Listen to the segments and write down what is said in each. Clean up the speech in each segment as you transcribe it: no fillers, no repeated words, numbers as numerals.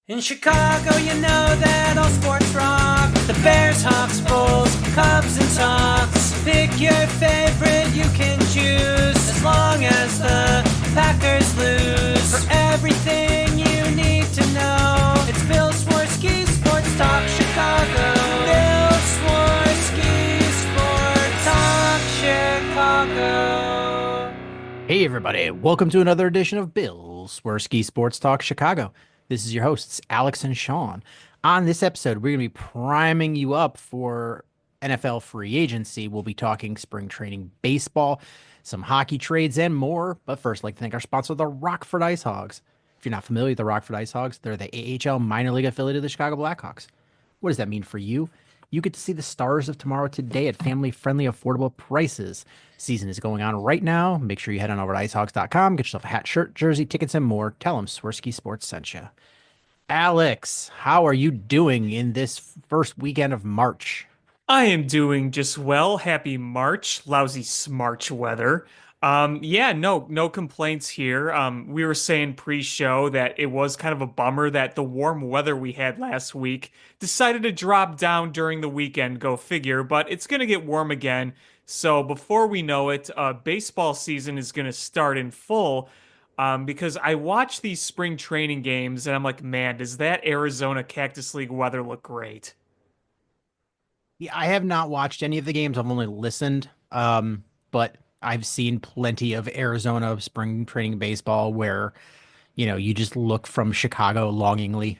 In Chicago, you know that all sports rock. The Bears, Hawks, Bulls, Cubs, and Sox. Pick your favorite, you can choose. As long as the Packers lose. For everything you need to know, it's Bill Swerski Sports Talk Chicago. Bill Swerski Sports Talk Chicago. Hey everybody, welcome to another edition of Bill Swerski Sports Talk Chicago. This is your hosts, Alex and Sean. On this episode, we're going to be priming you up for NFL free agency. We'll be talking spring training baseball, some hockey trades, and more. But first, I'd like to thank our sponsor, the Rockford Ice Hogs. If you're not familiar with the Rockford Ice Hogs, they're the AHL minor league affiliate of the Chicago Blackhawks. What does that mean for you? You get to see the stars of tomorrow today at family-friendly, affordable prices. Season is going on right now. Make sure you head on over to icehogs.com, get yourself a hat, shirt, jersey, tickets, and more. Tell them Swerski Sports sent you. Alex, how are you doing in this first weekend of March? I am doing just well. Happy March, lousy smarch weather. No complaints here. We were saying pre-show that it was kind of a bummer that the warm weather we had last week decided to drop down during the weekend, go figure, but it's gonna get warm again. So before we know it, baseball season is gonna start in full. Because I watch these spring training games and I'm like, man, does that Arizona Cactus League weather look great? Yeah, I have not watched any of the games. I've only listened. But I've seen plenty of Arizona spring training baseball where, you just look from Chicago longingly.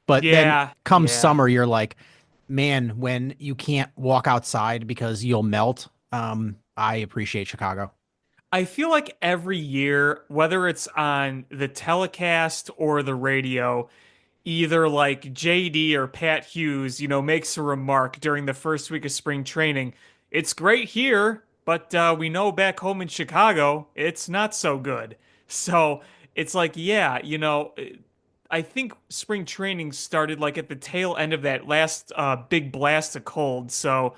But then Yeah, come yeah. summer, you're like, man, when you can't walk outside because you'll melt, I appreciate Chicago. I feel like every year, whether it's on the telecast or the radio, either like JD or Pat Hughes, makes a remark during the first week of spring training. It's great here, but we know back home in Chicago, it's not so good. So it's like, yeah, I think spring training started like at the tail end of that last big blast of cold. So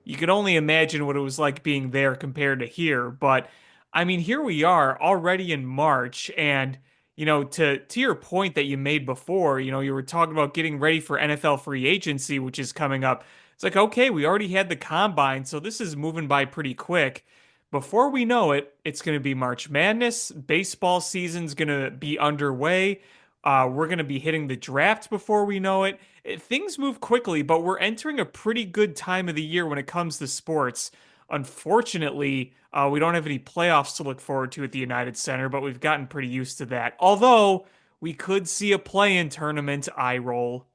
you could only imagine what it was like being there compared to here. But I mean, here we are already in March, and to your point that you made before, you were talking about getting ready for NFL free agency, which is coming up. It's like, okay, we already had the combine, so this is moving by pretty quick. Before we know it, it's going to be March Madness. Baseball season's going to be underway. We're going to be hitting the draft before we know it. Things move quickly, but we're entering a pretty good time of the year when it comes to sports. Unfortunately, we don't have any playoffs to look forward to at the United Center, but we've gotten pretty used to that. Although we could see a play-in tournament eye roll.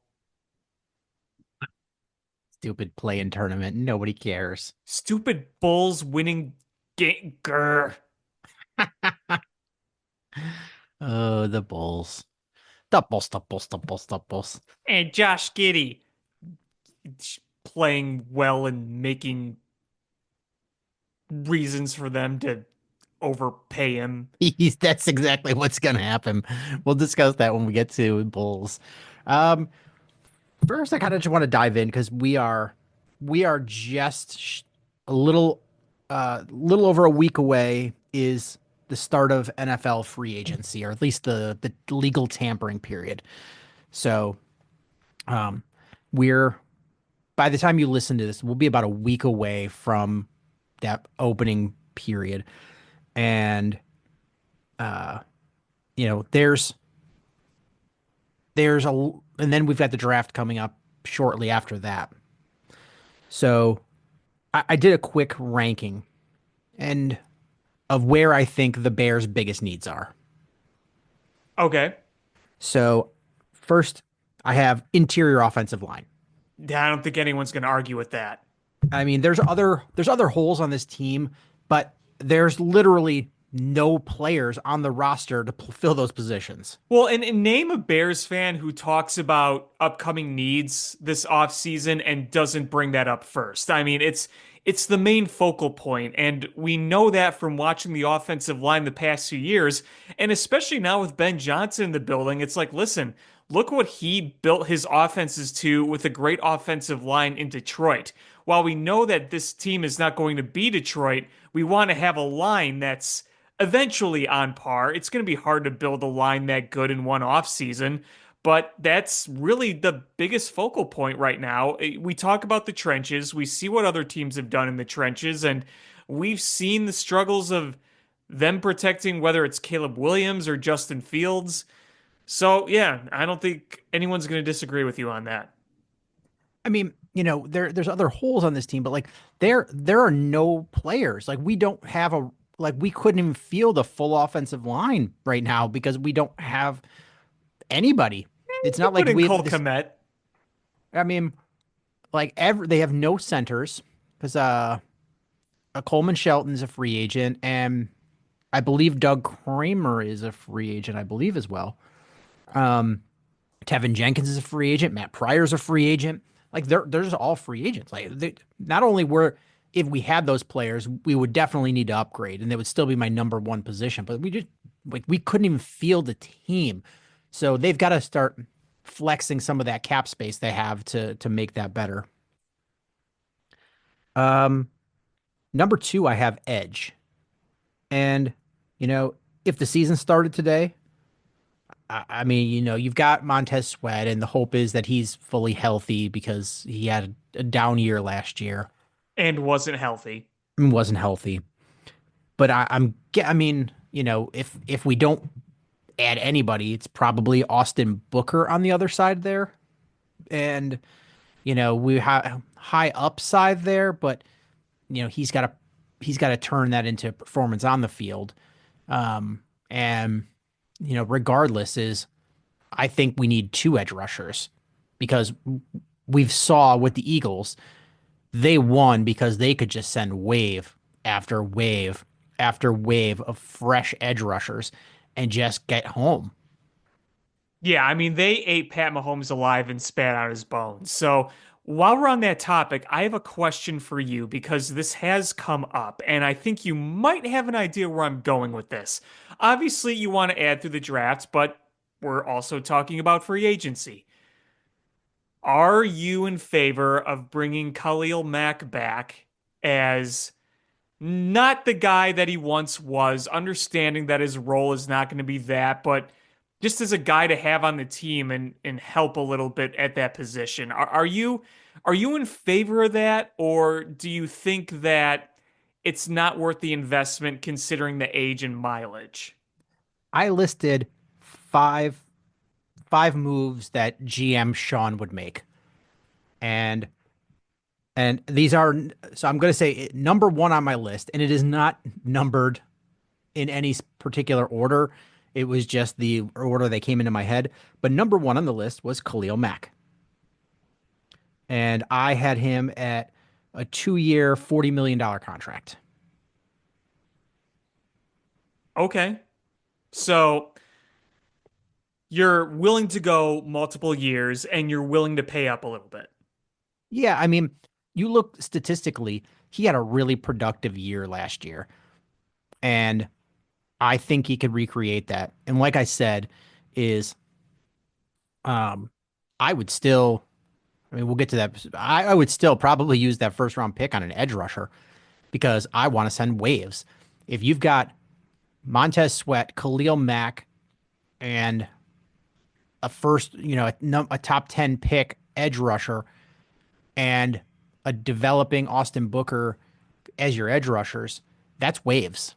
Stupid play-in tournament. Nobody cares. Stupid Bulls winning game. Grr. Oh, the Bulls. The Bulls, the Bulls, the Bulls, the Bulls. And Josh Giddey playing well and making reasons for them to overpay him. That's exactly what's going to happen. We'll discuss that when we get to Bulls. Um, First, I kind of just want to dive in because we are just a little over a week away is the start of NFL free agency, or at least the legal tampering period. So, um, we're by the time you listen to this, we'll be about a week away from that opening period, and uh, there's and then we've got the draft coming up shortly after that. So I did a quick ranking and of where I think the Bears' biggest needs are. Okay. So first, I have interior offensive line. I don't think anyone's going to argue with that. I mean, there's other holes on this team, but there's literally no players on the roster to fill those positions. Well, and name a Bears fan who talks about upcoming needs this offseason and doesn't bring that up first. I mean, it's the main focal point, and we know that from watching the offensive line the past few years, and especially now with Ben Johnson in the building. It's like, listen, look what he built his offenses to with a great offensive line in Detroit. While we know that this team is not going to be Detroit, we want to have a line that's eventually on par. It's going to be hard to build a line that good in one offseason, But that's really the biggest focal point right now. We talk about the trenches, we see what other teams have done in the trenches, and we've seen the struggles of them protecting whether it's Caleb Williams or Justin Fields. So, yeah, I don't think anyone's going to disagree with you on that. I mean, there's other holes on this team, but like there are no players. Like we don't have a like we couldn't even field a full offensive line right now because we don't have anybody. It's You not like put in we Cole this. Kmet. I mean, like they have no centers because a Coleman Shelton's a free agent, and I believe Doug Kramer is a free agent. I believe as well. Um, Tevin Jenkins is a free agent. Matt Pryor's a free agent. Like they're just all free agents. Like not only were if we had those players, we would definitely need to upgrade, and they would still be my number one position. But we just like we couldn't even field a team, so they've got to start flexing some of that cap space they have to make that better. Um, Number two, I have edge, and you know if the season started today, I mean, you've got Montez Sweat, and the hope is that he's fully healthy because he had a down year last year And wasn't healthy. and wasn't healthy. But I mean, if we don't add anybody, it's probably Austin Booker on the other side there, and we have high upside there, but he's got to turn that into performance on the field, and regardless is I think we need two edge rushers because we've saw with the Eagles, they won because they could just send wave after wave after wave of fresh edge rushers and just get home. Yeah, I mean, they ate Pat Mahomes alive and spat out his bones. So, while we're on that topic, I have a question for you because this has come up, and I think you might have an idea where I'm going with this. Obviously, you want to add through the drafts, but we're also talking about free agency. Are you in favor of bringing Khalil Mack back as not the guy that he once was, understanding that his role is not going to be that, but just as a guy to have on the team and help a little bit at that position? Are you in favor of that, or do you think that it's not worth the investment considering the age and mileage? I listed five five moves that GM Sean would make. And these are so I'm going to say number one on my list, and it is not numbered in any particular order. It was just the order they came into my head. But number one on the list was Khalil Mack. And I had him at a 2-year, $40 million contract. Okay. So you're willing to go multiple years and you're willing to pay up a little bit. Yeah, I mean, you look statistically, he had a really productive year last year. And I think he could recreate that. And like I said, is um I would still I mean we'll get to that. I would still probably use that first round pick on an edge rusher because I want to send waves. If you've got Montez Sweat, Khalil Mack, and a first, a top 10 pick edge rusher and a developing Austin Booker as your edge rushers, that's waves.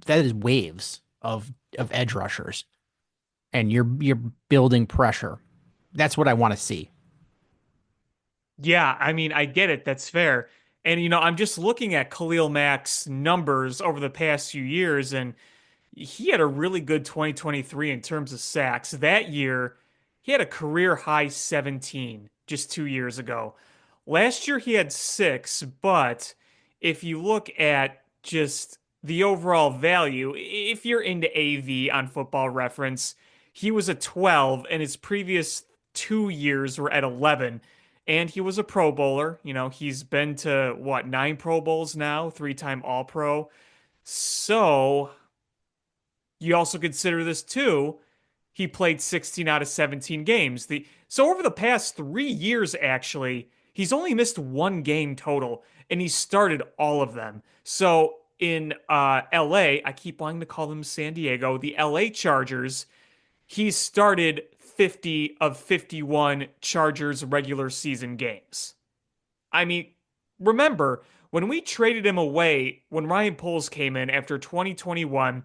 That is waves of edge rushers. And you're building pressure. That's what I want to see. Yeah, I mean, I get it. That's fair. And, I'm just looking at Khalil Mack's numbers over the past few years, and he had a really good 2023 in terms of sacks. That year, he had a career high 17 just 2 years ago. Last year, he had six, but if you look at just the overall value, if you're into AV on Football Reference, he was a 12, and his previous 2 years were at 11. And he was a Pro Bowler. He's been to what, 9 Pro Bowls now, 3-time All Pro. So you also consider this too. He played 16 out of 17 games. So over the past 3 years, actually, he's only missed one game total, and he started all of them. So in LA, I keep wanting to call them San Diego, the LA Chargers, he started 50 of 51 Chargers regular season games. I mean, remember, when we traded him away, when Ryan Poles came in after 2021,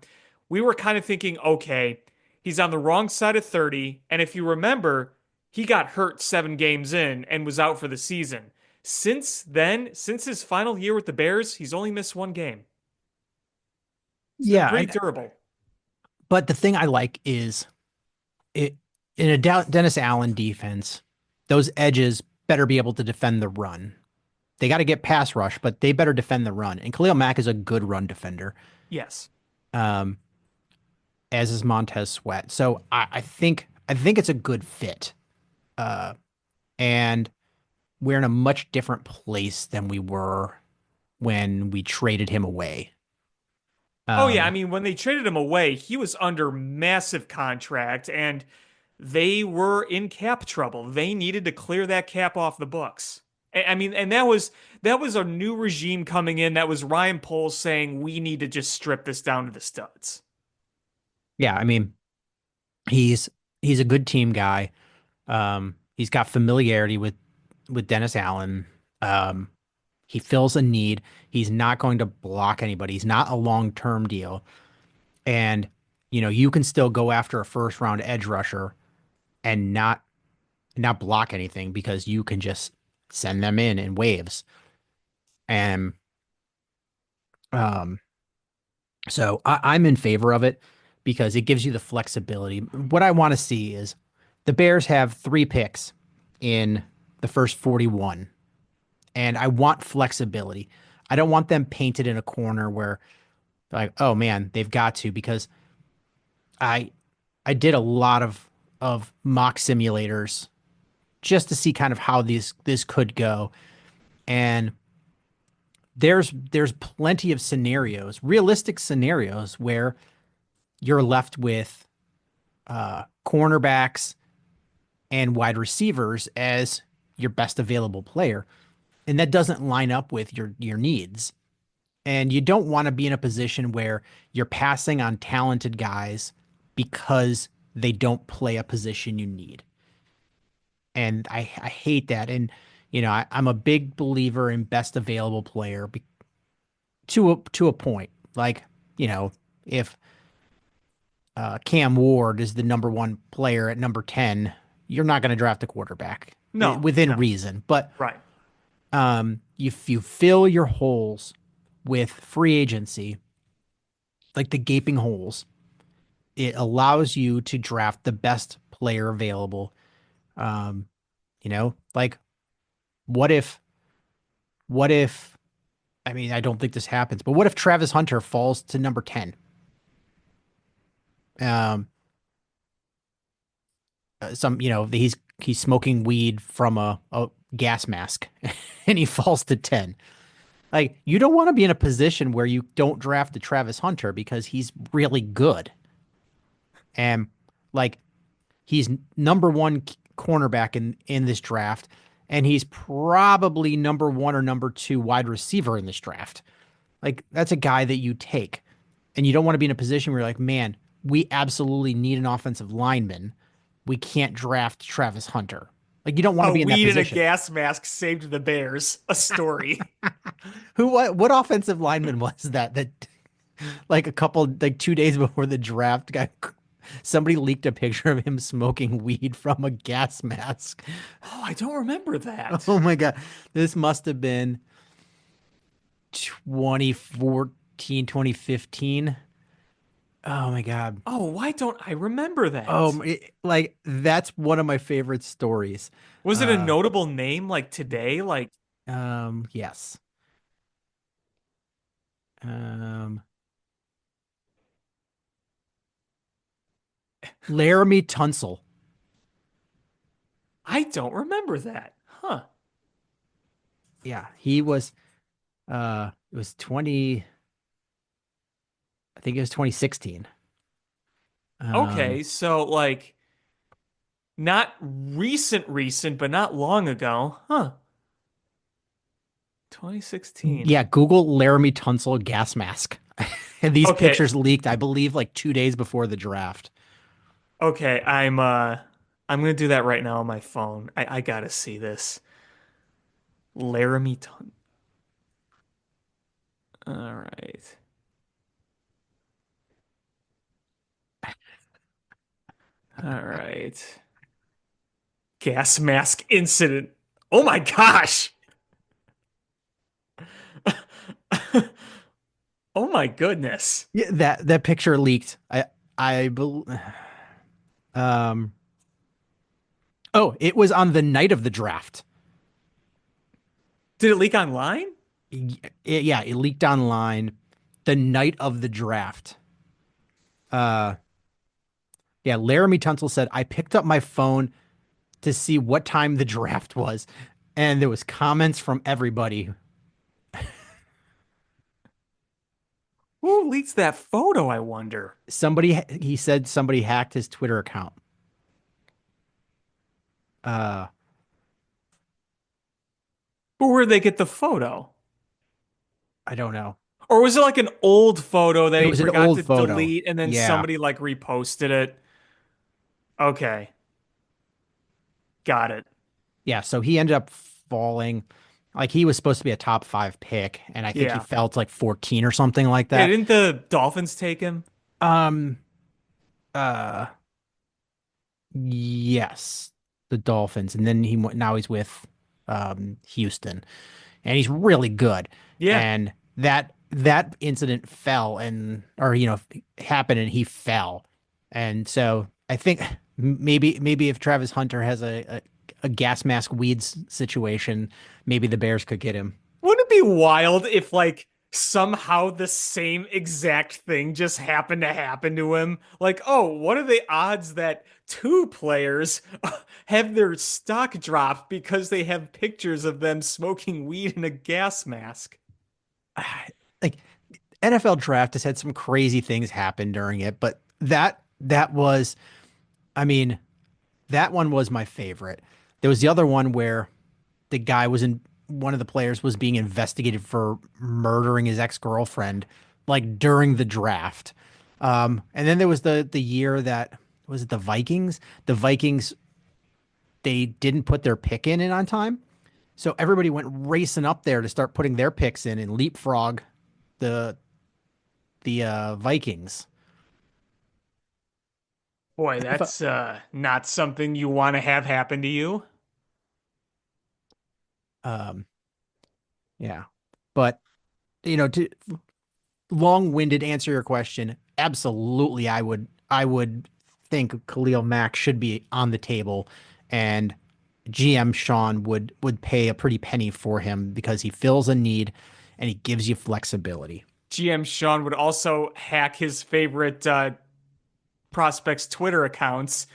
we were kind of thinking, okay, he's on the wrong side of 30. And if you remember, he got hurt 7 games in and was out for the season. Since then, since his final year with the Bears, he's only missed 1 game. He's been Yeah, pretty durable. but the thing I like is it in a Dennis Allen defense, those edges better be able to defend the run. They got to get pass rush, but they better defend the run. And Khalil Mack is a good run defender, Yes. um, as is Montez Sweat. So I think it's a good fit. Uh, and we're in a much different place than we were when we traded him away. Oh yeah, I Um, mean when they traded him away, he was under massive contract and they were in cap trouble. They needed to clear that cap off the books. I mean, and that was a new regime coming in. That was Ryan Poles saying we need to just strip this down to the studs. yeah, I mean, he's he's a good team guy. He's got familiarity with Dennis Allen. Um, he fills a need. He's not going to block anybody. He's not a long-term deal. And you can still go after a first round edge rusher and not block anything because you can just send them in waves. And um so I'm in favor of it because it gives you the flexibility. What I want to see is the Bears have 3 picks in the first 41, and I want flexibility. I don't want them painted in a corner where like, oh man, they've got to because I I did a lot of mock simulators just to see kind of how this could go. And there's plenty of scenarios, realistic scenarios where you're left with cornerbacks and wide receivers as your best available player. And that doesn't line up with your needs. And you don't want to be in a position where you're passing on talented guys because they don't play a position you need. And I hate that. And I'm a big believer in best available player to a point. Like, if Cam Ward is the number one player at number 10, you're not going to draft a quarterback No, within no. reason. But Right. if you fill your holes with free agency, like the gaping holes, it allows you to draft the best player available. Um, like what if, what if, I mean, I don't think this happens, but what if Travis Hunter falls to number 10? Um, he's smoking weed from a gas mask and he falls to 10. Like, you don't want to be in a position where you don't draft the Travis Hunter because he's really good. And like he's number one cornerback in this draft, and he's probably number one or number two wide receiver in this draft. Like, that's a guy that you take. And you don't want to be in a position where you're like, man, we absolutely need an offensive lineman. We can't draft Travis Hunter. Like, you don't want to A be in that weed and a position. gas mask saved the Bears. A story. What offensive lineman was that like a couple like 2 days before the draft somebody leaked a picture of him smoking weed from a gas mask. Oh, I don't remember that. Oh my God. This must have been 2014, 2015. Oh my God. Oh, why don't I remember Oh, that? like that's one of my favorite stories. Was it a Uh, notable name like today? Like, yes. Um, Laramie Tunsil. I don't remember that. Huh. Yeah, he was, it was 20, I think it was 2016. Um, Okay, so like not recent, but not long ago. Huh. 2016. yeah, Google Laramie Tunsil gas mask. And these Okay. pictures leaked, I believe, like 2 days before the draft. Okay, I'm gonna do that right now on my phone. I gotta see this. Laramie Tun. All right. All right. Gas mask incident. Oh my gosh. Oh my goodness. Yeah, that picture leaked. I bel um oh, it was on the night of the draft. Did it leak online? Yeah, it leaked online the night of the draft. Uh yeah, Laramie Tunsil said I picked up my phone to see what time the draft was, and there was comments from everybody. Who leaks that photo, I wonder? He said somebody hacked his Twitter account. Uh But where'd they get the photo? I don't know. Or was it like an old photo that It he was an forgot old to photo. delete and then Yeah. somebody like reposted it? Okay, got it. Yeah, so he ended up falling. Like he was supposed to be a top 5 pick, and I think he Yeah. fell to like 14 or something like Yeah, that. didn't the Dolphins take him? Um, uh, yes, the Dolphins, and then now he's with Houston, and he's really good. Yeah. And that incident fell and or happened, and he fell, and so I think maybe if Travis Hunter has a gas mask weeds situation, maybe the Bears could get him. Wouldn't it be wild if like somehow the same exact thing just happened to happen to him? Like, oh, what are the odds that two players have their stock drop because they have pictures of them smoking weed in a gas mask? Like NFL draft has had some crazy things happen during it, but that was, I mean, that one was my favorite. There was the other one where the guy was in one of the players was being investigated for murdering his ex-girlfriend like during the draft. And then there was the year that was it the Vikings? The Vikings they didn't put their pick in on time. So everybody went racing up there to start putting their picks in and leapfrog the the Vikings. Boy, NFL, that's not something you want to have happen to you. um, yeah, but to long-winded answer your question, absolutely, I would think Khalil Mack should be on the table, and GM Sean would pay a pretty penny for him because he fills a need and he gives you flexibility. GM Sean would also hack his favorite prospects' Twitter accounts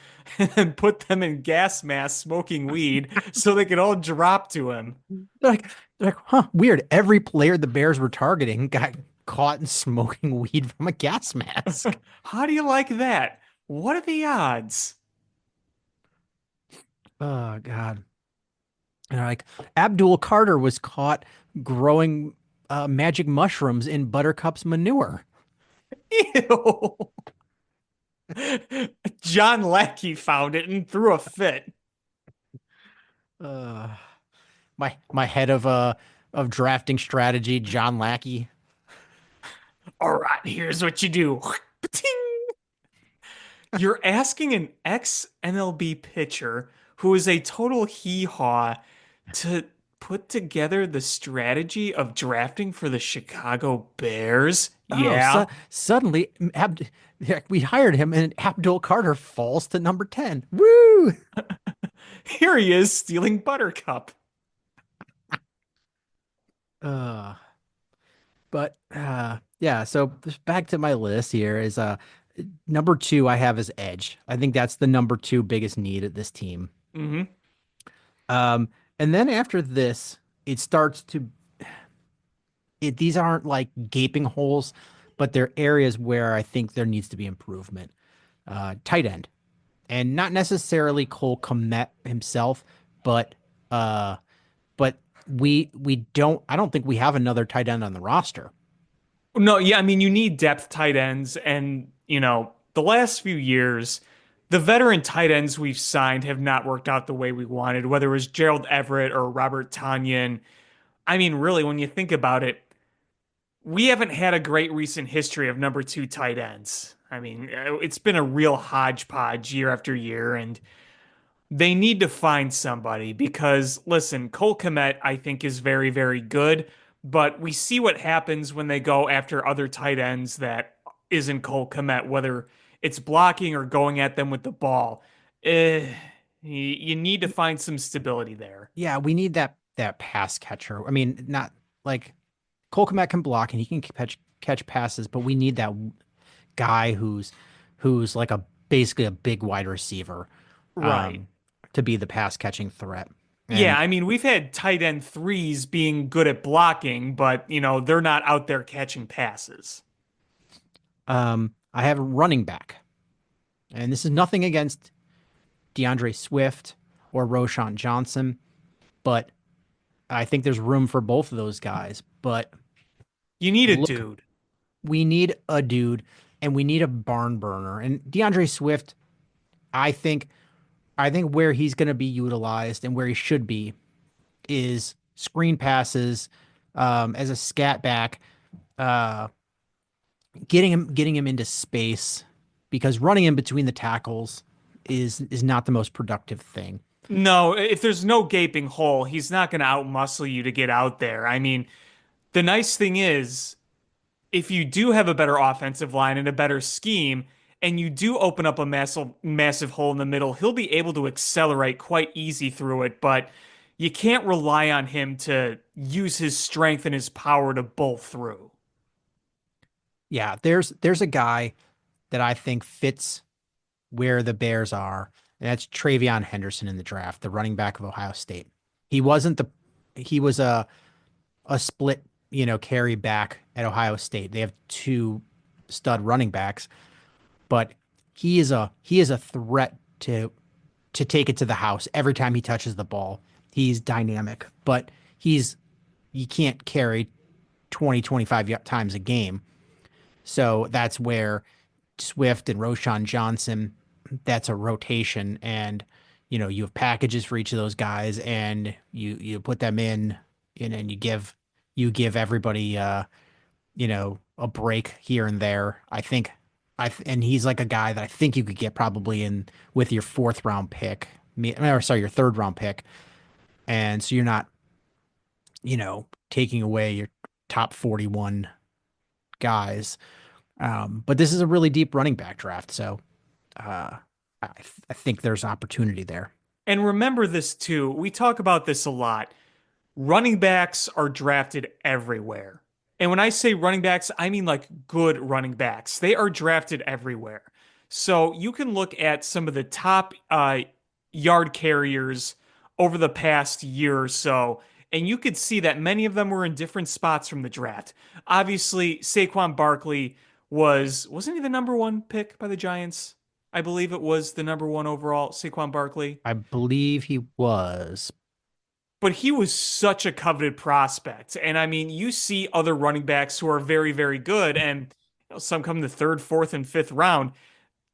and put them in gas masks smoking weed so they could all drop to him. They're like, huh, weird. Every player the Bears were targeting got caught in smoking weed from a gas mask. How do you like that? What are the odds? Oh God. And like Abdul Carter was caught growing magic mushrooms in Buttercup's manure. Ew. John Lackey found it and threw a fit. Uh, my head of drafting strategy, John Lackey. All right, here's what you do. You're asking an ex MLB pitcher who is a total hee-haw to put together the strategy of drafting for the Chicago Bears. Oh, so Yeah. suddenly we hired him, and Abdul Carter falls to number 10. Woo! Here he is stealing Buttercup. Uh, but yeah. So back to my list here is number 2 I have is edge. I think that's the number 2 biggest need at this team. Hmm. Um, and then after this, it starts to these aren't like gaping holes, but they're areas where I think there needs to be improvement. Tight end, and not necessarily Cole Kmet himself, but uh, but we don't. I don't think we have another tight end on the roster. No, yeah, I mean, you need depth tight ends. And, the last few years, The veteran tight ends we've signed have not worked out the way we wanted, whether it was Gerald Everett or Robert Tonyan. I mean, really, when you think about it, we haven't had a great recent history of number two tight ends. I mean, it's been a real hodgepodge year after year, and they need to find somebody because, listen, Cole Kmet, I think, is very, very good, but we see what happens when they go after other tight ends that isn't Cole Kmet, whether it's blocking or going at them with the ball. Eh, you need to find some stability there. Yeah, we need that pass catcher. I mean, not like Cole Kmet can block and he can catch passes, but we need that guy who's like a basically a big wide receiver, Right. um, to be the pass catching threat. Yeah, And I mean, we've had tight end threes being good at blocking, but, they're not out there catching passes. I have a running back, and this is nothing against DeAndre Swift or Roshan Johnson, but I think there's room for both of those guys. But You need a look, dude. we need a dude and we need a barn burner. And DeAndre Swift, I think I think where he's going to be utilized and where he should be is screen passes, as a scat back, uh, getting him into space, because running in between the tackles is not the most productive thing. No, if there's no gaping hole, he's not going to outmuscle you to get out there. I mean, the nice thing is, if you do have a better offensive line and a better scheme, and you do open up a massive hole in the middle, he'll be able to accelerate quite easy through it, but you can't rely on him to use his strength and his power to bolt through. Yeah, there's a guy that I think fits where the Bears are, and that's Travion Henderson in the draft, the running back of Ohio State. He wasn't the he was a split, carry back at Ohio State. They have two stud running backs, but he is a threat to take it to the house every time he touches the ball. He's dynamic, but you can't carry 20, 25 times a game. So that's where Swift and Roshan Johnson, that's a rotation. And, you have packages for each of those guys, and you put them in and you give everybody, a break here and there. I think and he's like a guy that I think you could get probably in with your fourth round pick, or sorry, your third round pick. And so you're not, taking away your top 41 guys. But this is a really deep running back draft. So, I think there's opportunity there. And remember this too, we talk about this a lot. Running backs are drafted everywhere. And when I say running backs, I mean like good running backs. They are drafted everywhere. So you can look at some of the top yard carriers over the past year or so, and you could see that many of them were in different spots from the draft. Obviously, Saquon Barkley wasn't he the number one pick by the Giants? I believe it was the number one overall, Saquon Barkley. I believe he was. But he was such a coveted prospect. And I mean, you see other running backs who are very, very good, and some come in the third, fourth, and fifth round.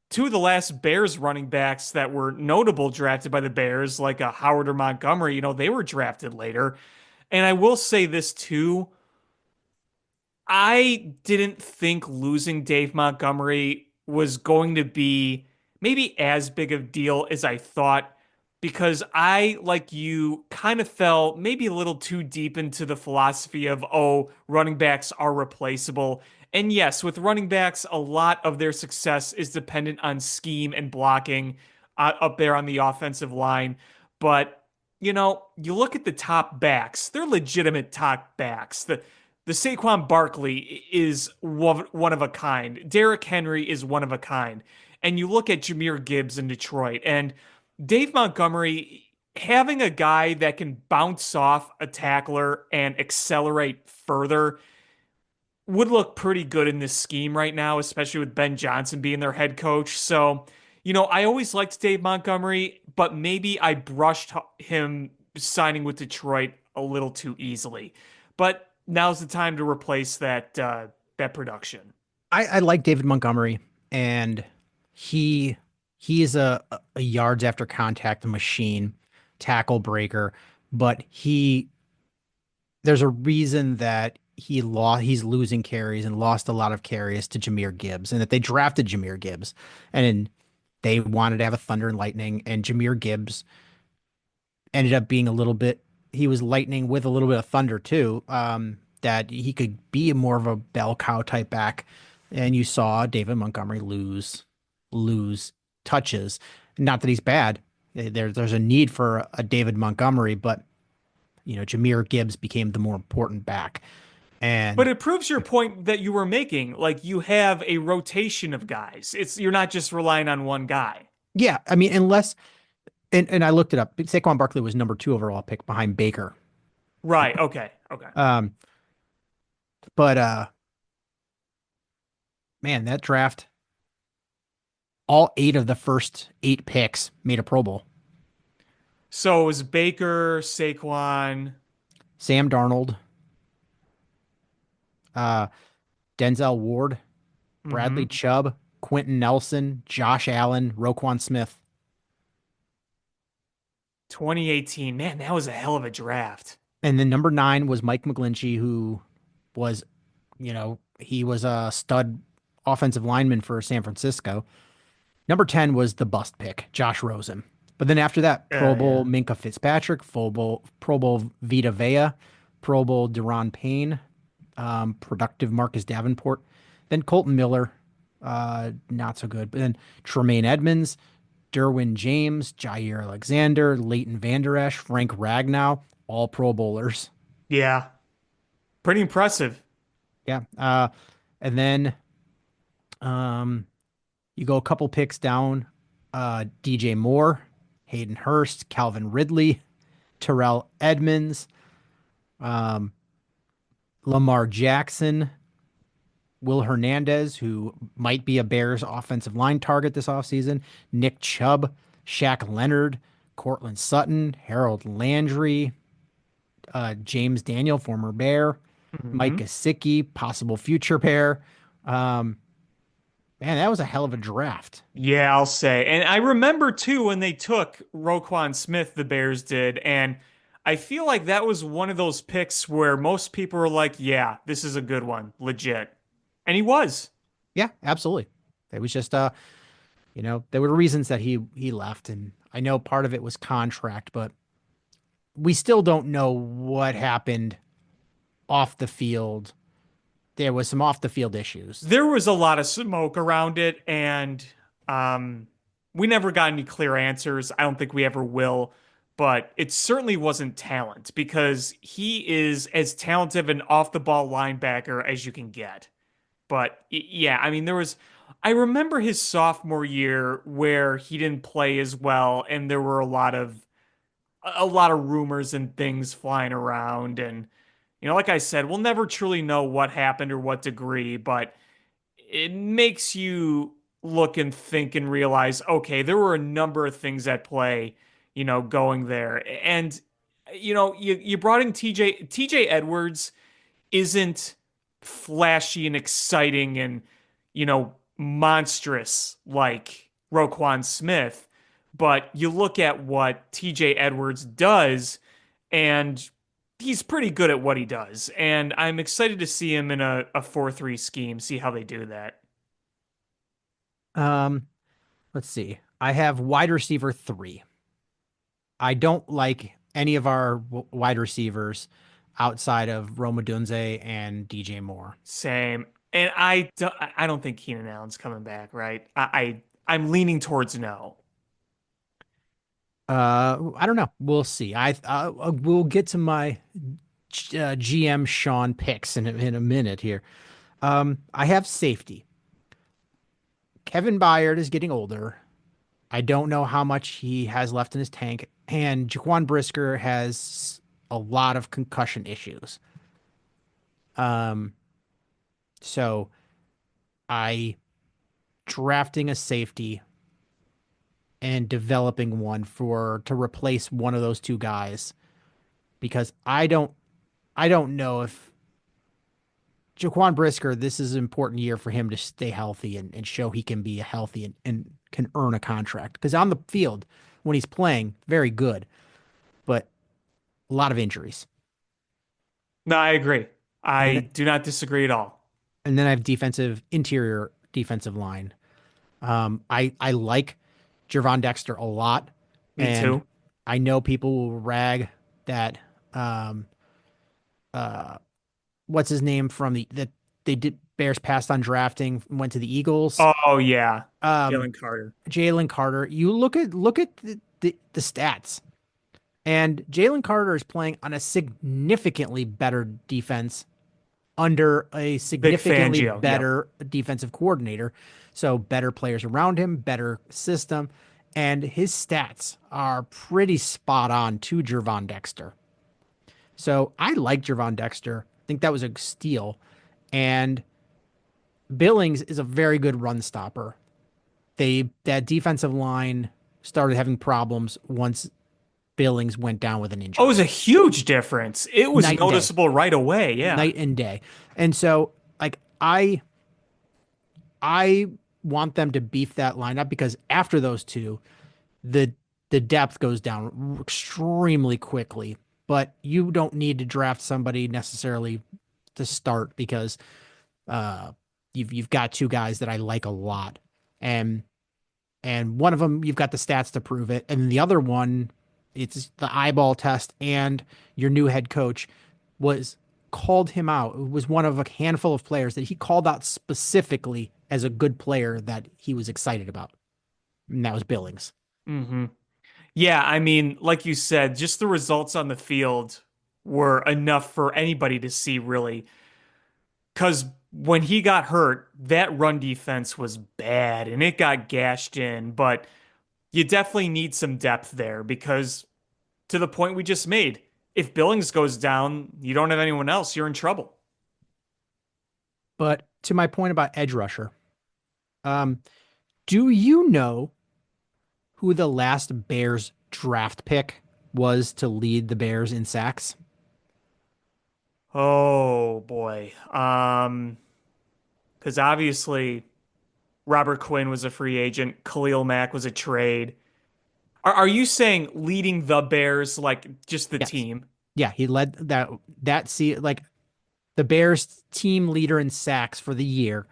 Two of the last Bears running backs that were notable drafted by the Bears, like a Howard or Montgomery, they were drafted later. And I will say this too. I didn't think losing Dave Montgomery was going to be maybe as big of a deal as I thought, because I, like you, kind of fell maybe a little too deep into the philosophy of, oh, running backs are replaceable. And yes, with running backs, a lot of their success is dependent on scheme and blocking up there on the offensive line. But, you look at the top backs, they're legitimate top backs. The Saquon Barkley is one of a kind. Derrick Henry is one of a kind. And you look at Jahmyr Gibbs in Detroit, and Dave Montgomery, having a guy that can bounce off a tackler and accelerate further would look pretty good in this scheme right now, especially with Ben Johnson being their head coach. So, I always liked Dave Montgomery, but maybe I brushed him signing with Detroit a little too easily. But now's the time to replace that production. I like David Montgomery, and he he is a yards after contact machine, tackle breaker, but there's a reason that he's losing carries and lost a lot of carries to Jahmyr Gibbs, and that they drafted Jahmyr Gibbs, and they wanted to have a Thunder and Lightning, and Jahmyr Gibbs ended up being he was lightning with a little bit of thunder too. That he could be more of a bell cow type back. And you saw David Montgomery lose touches. Not that he's bad. There's a need for a David Montgomery, but Jahmyr Gibbs became the more important back. But And it proves your point that you were making. Like you have a rotation of guys. You're not just relying on one guy. yeah, I mean, unless and I looked it up. Saquon Barkley was number 2 overall pick behind Baker. Right. Okay. Okay. Um, but man, that draft, all 8 of the first 8 picks made a Pro Bowl. So it was Baker, Saquon. Sam Darnold, uh, Denzel Ward, Bradley Hmm. Chubb, Quentin Nelson, Josh Allen, Roquan Smith. 2018. Man, that was a hell of a draft. And then number 9 was Mike McGlinchey, who was, he was a stud offensive lineman for San Francisco. Number 10 was the bust pick, Josh Rosen. But then after that, Pro Bowl Yeah. Minka Fitzpatrick, Pro Bowl Vita Vea, Pro Bowl Deron Payne, productive Marcus Davenport. Then Colton Miller, not so good. But then Tremaine Edmonds, Derwin James, Jair Alexander, Leighton Vander Esch, Frank Ragnow, all Pro Bowlers. Yeah. Pretty impressive. Yeah. And then um, you go a couple picks down, DJ Moore, Hayden Hurst, Calvin Ridley, Terrell Edmonds, um, Lamar Jackson, Will Hernandez, who might be a Bears offensive line target this offseason, Nick Chubb, Shaq Leonard, Cortland Sutton, Harold Landry, James Daniel, former Bear, Mike Hmm. Gesicki, possible future Bear. Um, Man, that was a hell of a draft. Yeah, I'll say. And I remember too when they took Roquan Smith, the Bears did, and I feel like that was one of those picks where most people were like, yeah, this is a good one, legit. And he was. Yeah, absolutely. It was just there were reasons that he left, and I know part of it was contract, but we still don't know what happened off the field. There was some off the field issues. There was a lot of smoke around it, and um, we never got any clear answers. I don't think we ever will, but it certainly wasn't talent because he is as talented of an off the ball linebacker as you can get. But yeah, I mean, I remember his sophomore year where he didn't play as well, and there were a lot of rumors and things flying around. And, like I said, we'll never truly know what happened or what degree, but it makes you look and think and realize, okay, there were a number of things at play, going there. And, you brought in TJ Edwards isn't flashy and exciting and, monstrous like Roquan Smith. But you look at what TJ Edwards does, and he's pretty good at what he does. And I'm excited to see him in a 4-3 scheme, see how they do that. Um, let's see. I have wide receiver 3. I don't like any of our wide receivers outside of Roma Dunze and DJ Moore. Same. And I don't think Keenan Allen's coming back, right? I'm leaning towards no. I don't know. We'll see. We'll get to my GM Sean picks in a minute here. I have safety. Kevin Byard is getting older. I don't know how much he has left in his tank, and Jaquan Brisker has a lot of concussion issues. Um, so I drafting a safety and developing one to replace one of those two guys because I don't know if Jaquan Brisker, this is an important year for him to stay healthy and show he can be a healthy and can earn a contract. Because on the field, when he's playing, very good, but a lot of injuries. No, I agree. And I then do not disagree at all. and then I have interior defensive line. I like Jervon Dexter a lot, Me and too. I know people will rag that um what's his name from that they did Bears passed on drafting, went to the Eagles. Oh yeah, Um, Jalen Carter. Jalen Carter. You look at the stats, and Jalen Carter is playing on a significantly better defense under a Vic significantly Fangio. Yep. better defensive coordinator. So better players around him, better system, and his stats are pretty spot on to Jervon Dexter. So I like Jervon Dexter. I think that was a steal. And Billings is a very good run stopper. That defensive line started having problems once Billings went down with an Oh, it was injury. a huge difference. It was Night and day. noticeable right away. Yeah. Night and day. And so like I want them to beef that lineup because after those two, the the depth goes down extremely quickly. But you don't need to draft somebody necessarily to start because uh you've got two guys that I like a lot. And one of them you've got the stats to prove it, and the other one it's the eyeball test, and your new head coach was called him out. It was one of a handful of players that he called out specifically as a good player that he was excited about, and that was Billings. hmm Yeah, I mean, like you said, just the results on the field were enough for anybody to see, really. Because when he got hurt, that run defense was bad and it got gashed in. But you definitely need some depth there because, to the point we just made, if Billings goes down, you don't have anyone else, you're in trouble. But to my point about edge rusher, um, do you know who the last Bears draft pick was to lead the Bears in sacks? Oh boy. Because obviously Robert Quinn was a free agent, Khalil Mack was a trade. Are you saying leading the Bears, like just the Yes. team? Yeah, he led that see like the Bears team leader in sacks for the year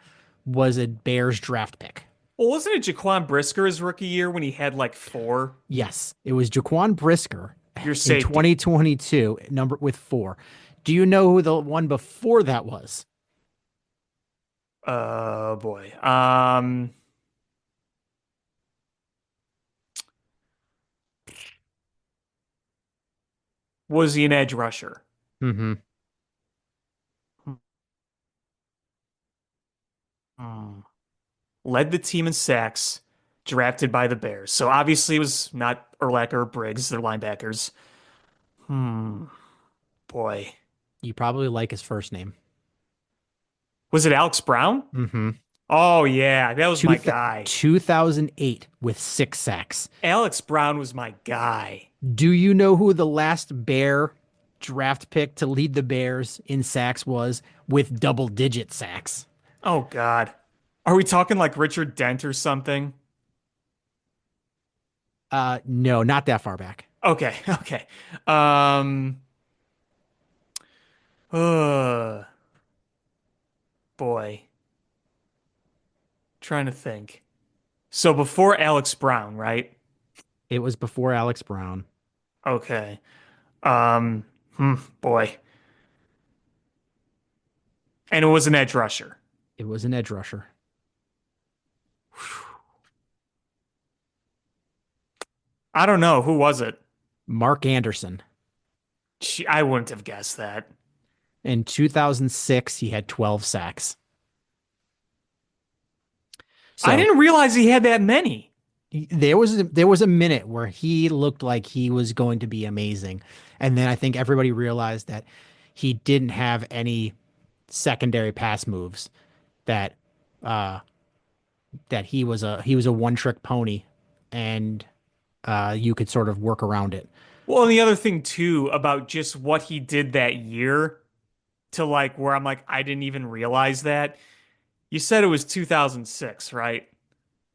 was a Bears draft pick. Well, wasn't it Jaquan Brisker's rookie year when he had like four? Yes, it was Jaquan Brisker Your in safety. 2022, number with 4. Do you know who the one before that was? Oh boy. Was he an edge rusher? Mm-hmm. Hmm. Led the team in sacks, drafted by the Bears. So obviously it was not Urlacher or Briggs, they're linebackers. Hmm. Boy. You probably like his first name. Was it Alex Brown? Mm-hmm. Oh yeah, that was my guy. 2008 with 6 sacks. Alex Brown was my guy. Do you know who the last Bear draft pick to lead the Bears in sacks was with double-digit sacks? Oh God. Are we talking like Richard Dent or something? No, not that far back. Okay, okay. Um, uh, boy, trying to think. So before Alex Brown, right? It was before Alex Brown. Okay. Um, boy. And it was an edge rusher. It was an edge rusher. I don't know. Who was it? Mark Anderson. I wouldn't have guessed that. In 2006, he had 12 sacks. I So didn't realize he had that many. there was a minute where he looked like he was going to be amazing. And then I think everybody realized that he didn't have any secondary pass moves, that uh that he was a one-trick pony, and you could sort of work around it. Well, and the other thing too about just what he did that year to like where I'm like, I didn't even realize that. You said it was 2006, right?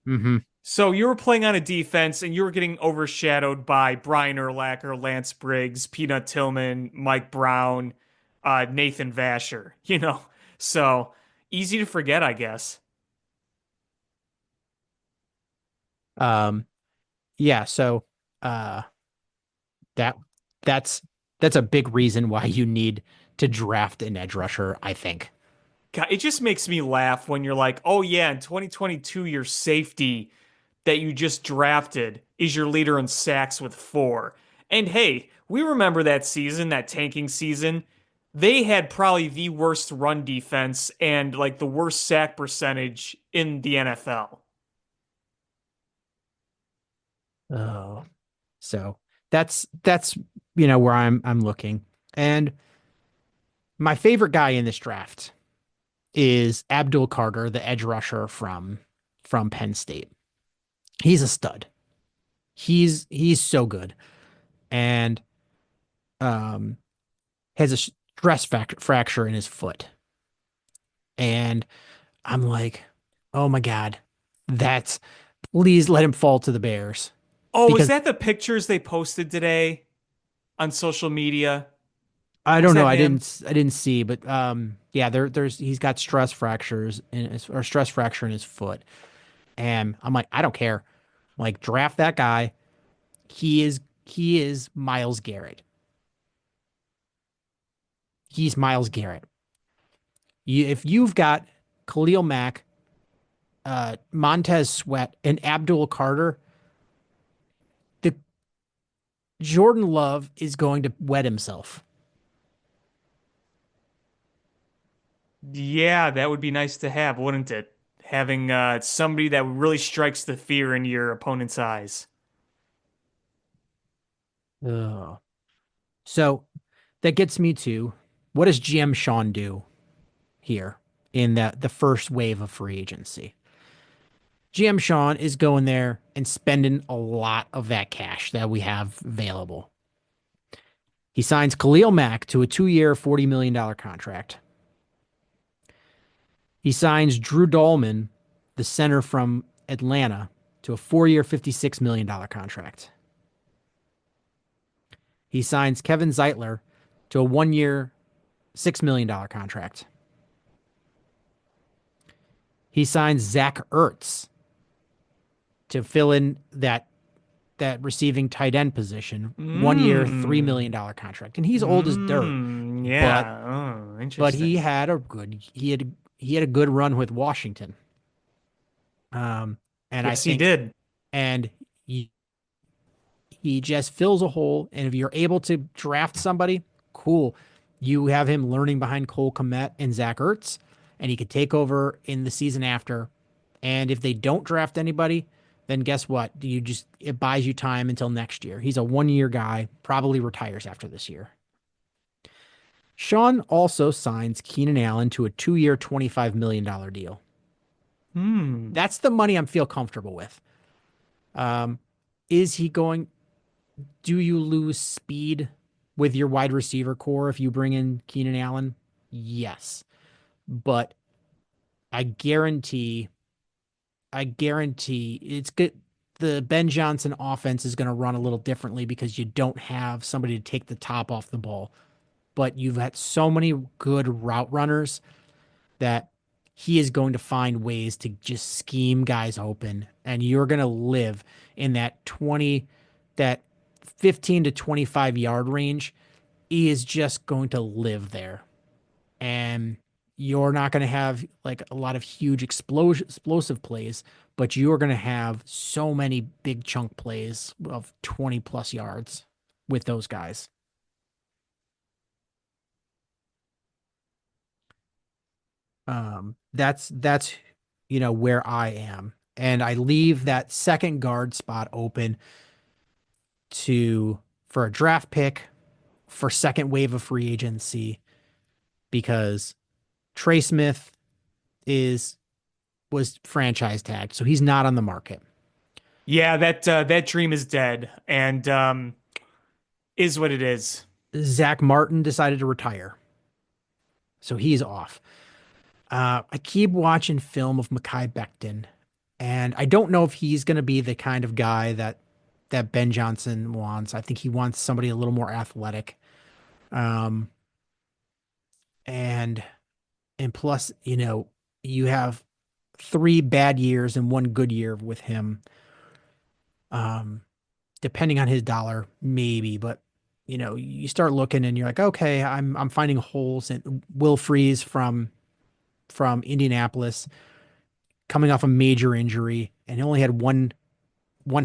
Mm-hmm. So you were playing on a defense and you were getting overshadowed by Brian Urlacher, Lance Briggs, Peanut Tillman, Mike Brown, Nathan Vasher, you know. So easy to forget, I guess. Um, yeah, so uh that that's that's a big reason why you need to draft an edge rusher, I think. God, it just makes me laugh when you're like, oh yeah, in 2022, your safety that you just drafted is your leader in sacks with 4. And hey, we remember that season, that tanking season. They had probably the worst run defense and like the worst sack percentage in the NFL. Oh. So that's you know where I'm looking. And my favorite guy in this draft is Abdul Carter, the edge rusher from Penn State. He's a stud. He's so good and um has a fracture in his foot. And I'm like, "Oh my God. That's please let him fall to the Bears." Oh, is Because that the pictures they posted today on social media? I Was don't know. that him? I didn't see, but yeah, there's he's got stress fractures in his or stress fracture in his foot. And I'm like, I don't care. Like draft that guy. He is Miles Garrett. He's Miles Garrett. If you've got Khalil Mack, Montez Sweat, and Abdul Carter, the Jordan Love is going to wet himself. Yeah, that would be nice to have, wouldn't it? Having somebody that really strikes the fear in your opponent's eyes. Ugh. So that gets me to what does GM Sean do here in the first wave of free agency? GM Sean is going there and spending a lot of that cash that we have available. He signs Khalil Mack to a 2-year, $40 million contract. He signs Drew Dahlman, the center from Atlanta, to a 4-year, $56 million contract. He signs Kevin Zeitler to a 1-year, $6 million contract. He signs Zach Ertz to fill in that receiving tight end position, 1-year, Mmm. $3 million contract. And he's old as dirt, Mmm. but Yeah. Oh, but he interesting. had a good he had a good run with Washington. Um, and I Yes, he think did. and he just fills a hole. And if you're able to draft somebody, cool. You have him learning behind Cole Kmet and Zach Ertz, and he could take over in the season after. And if they don't draft anybody, then guess what? You just it buys you time until next year. He's a 1-year guy, probably retires after this year. Sean also signs Keenan Allen to a 2-year, $25 million deal. Hmm. That's the money I'm feel comfortable with. Um, is he going? Do you lose speed with your wide receiver core if you bring in Keenan Allen? Yes, but I guarantee, I guarantee it's good. The Ben Johnson offense is going to run a little differently because you don't have somebody to take the top off the ball. But you've had so many good route runners that he is going to find ways to just scheme guys open, and you're going to live in that 15 to 25 yard range. He is just going to live there, and you're not going to have like a lot of huge explosive plays, but you're going to have so many big chunk plays of 20 plus yards with those guys. That's where I am, and I leave that second guard spot open to for a draft pick for second wave of free agency because Trey Smith is was franchise tagged, so he's not on the market. Yeah, that dream is dead and is what it is. Zach Martin decided to retire, so he's off. I keep watching film of Mekhi Becton, And I don't know if he's going to be the kind of guy that Ben Johnson wants. I think he wants somebody a little more athletic. Um, and and plus, you have 3 bad years and 1 good year with him. Um, Depending on his dollar, maybe, but you start looking and you're like, okay, I'm finding holes in Will Freeze from Indianapolis coming off a major injury and he only had one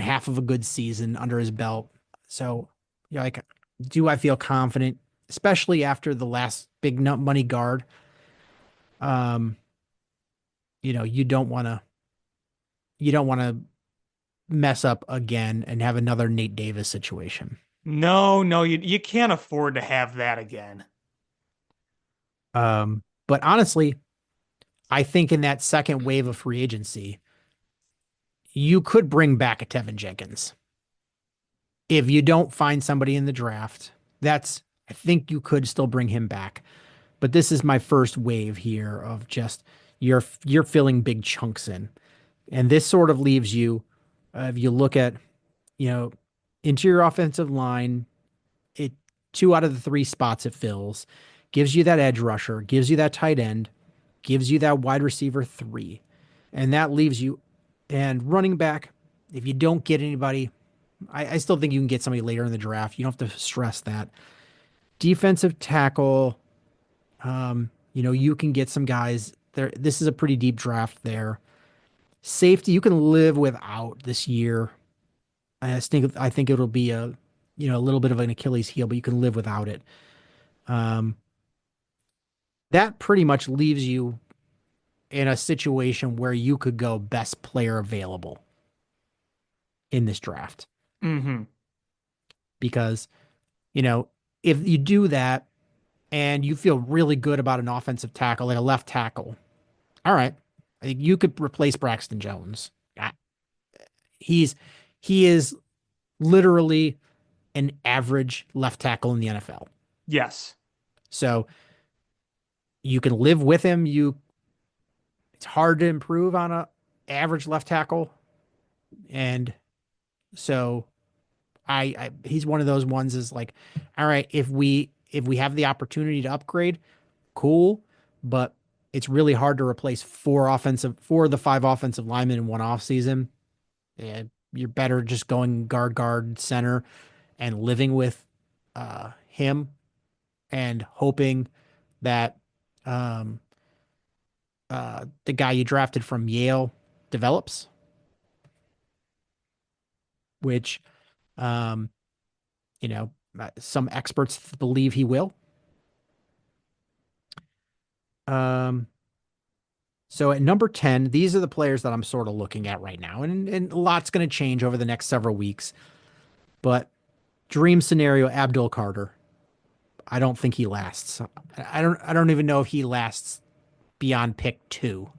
half of a good season under his belt. So you're like, do I feel confident, especially after the last big money guard? Um, you don't want to mess up again and have another Nate Davis situation. No, no, you can't afford to have that again. But honestly, I think in that second wave of free agency, you could bring back a Tevin Jenkins. If you don't find somebody in the draft, I think you could still bring him back. But this is my first wave here of just you're filling big chunks in. And this sort of leaves you, if you look at, you know, interior offensive line, it 2 out of the 3 spots it fills, gives you that edge rusher, gives you that tight end, gives you that wide receiver 3. And that leaves you, and running back, if you don't get anybody, I still think you can get somebody later in the draft. You don't have to stress that. Defensive tackle, you can get some guys there. This is a pretty deep draft there. Safety, you can live without this year. I think it'll be a little bit of an Achilles heel, but you can live without it. Um, that pretty much leaves you in a situation where you could go best player available in this draft. Mm-hmm. Because, you know, if you do that and you feel really good about an offensive tackle, like a left tackle, all right, I think you could replace Braxton Jones. He's he is literally an average left tackle in the NFL. Yes. So you can live with him. It's hard to improve on a average left tackle. And so he's one of those ones is like, all right, if we have the opportunity to upgrade, cool, but it's really hard to replace four of the 5 offensive linemen in one offseason. And you're better just going guard center and living with him and hoping that um, the guy you drafted from Yale develops, which um, some experts believe he will. Um, so at number 10, these are the players that I'm sort of looking at right now. And a lot's going to change over the next several weeks. But dream scenario, Abdul Carter. I don't think he lasts. I don't even know if he lasts beyond pick 2.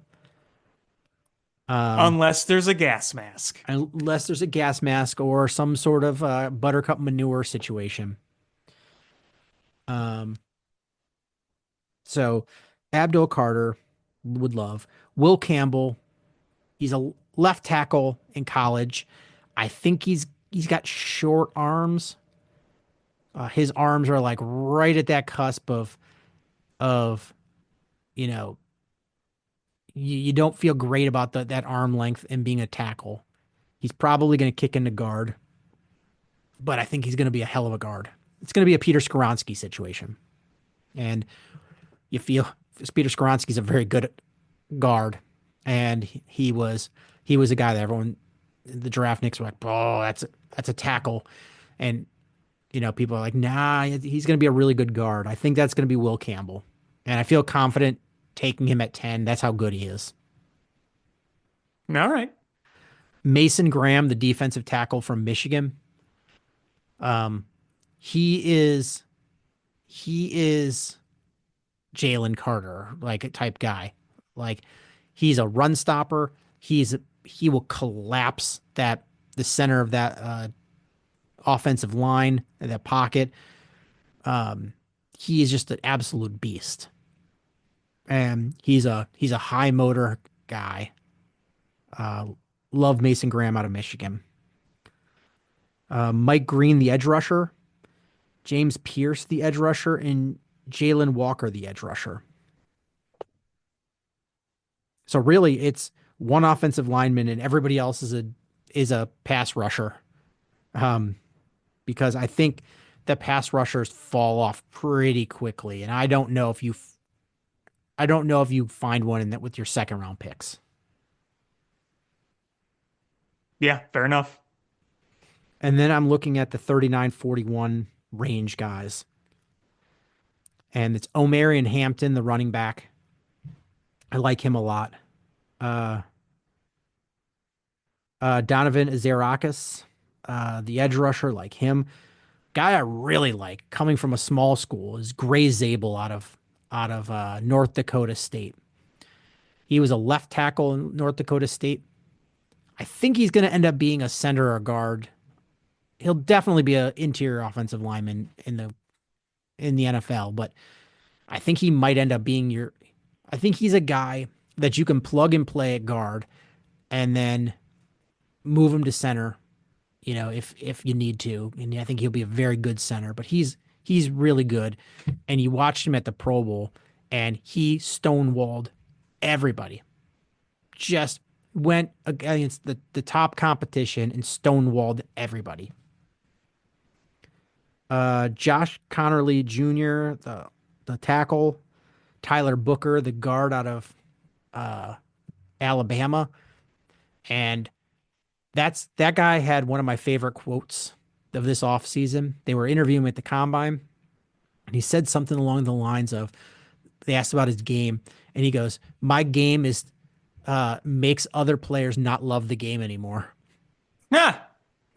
Unless there's a gas mask. Unless there's a gas mask or some sort of buttercup manure situation. Um, so Abdul Carter would love. Will Campbell, he's a left tackle in college. I think he's got short arms. His arms are like right at that cusp of you know you don't feel great about that arm length and being a tackle. He's probably going to kick into guard, but I think he's going to be a hell of a guard. It's going to be a Peter Skoronski situation. And you feel Peter Skoronski's a very good guard. And he was a guy that everyone the draftniks were like, oh, that's a tackle. And people are like, nah, he's going to be a really good guard. I think that's going to be Will Campbell. And I feel confident taking him at 10. That's how good he is. All right. Mason Graham, the defensive tackle from Michigan. He is Jalen Carter, like a type guy. Like he's a run stopper. He will collapse the center of that offensive line, that pocket. He is just an absolute beast. And he's a high motor guy. Love Mason Graham out of Michigan. Mike Green, the edge rusher. James Pierce, the edge rusher, and Jalen Walker, the edge rusher. So really, it's one offensive lineman, and everybody else is a pass rusher. Um, because I think the pass rushers fall off pretty quickly, and I don't know if you find one in that with your second round picks. Yeah, fair enough. And then I'm looking at the 39-41 range guys, and it's Omarion Hampton, the running back. I like him a lot. Uh, Donovan Azarakis, the edge rusher, like him. Guy I really like coming from a small school is Gray Zabel out of North Dakota State. He was a left tackle in North Dakota State. I think he's going to end up being a center or guard. He'll definitely be an interior offensive lineman in the NFL, but I think he might end up being your. I think he's a guy that you can plug and play at guard, and then move him to center. If you need to, and I think he'll be a very good center. But he's really good, and you watched him at the Pro Bowl, and he stonewalled everybody. Just went against the top competition and stonewalled everybody. Josh Connerly Jr., the tackle, Tyler Booker, the guard out of Alabama, and that guy had one of my favorite quotes of this offseason. They were interviewing him at the combine, and he said something along the lines of, they asked about his game, and he goes, "My game is makes other players not love the game anymore." Yeah,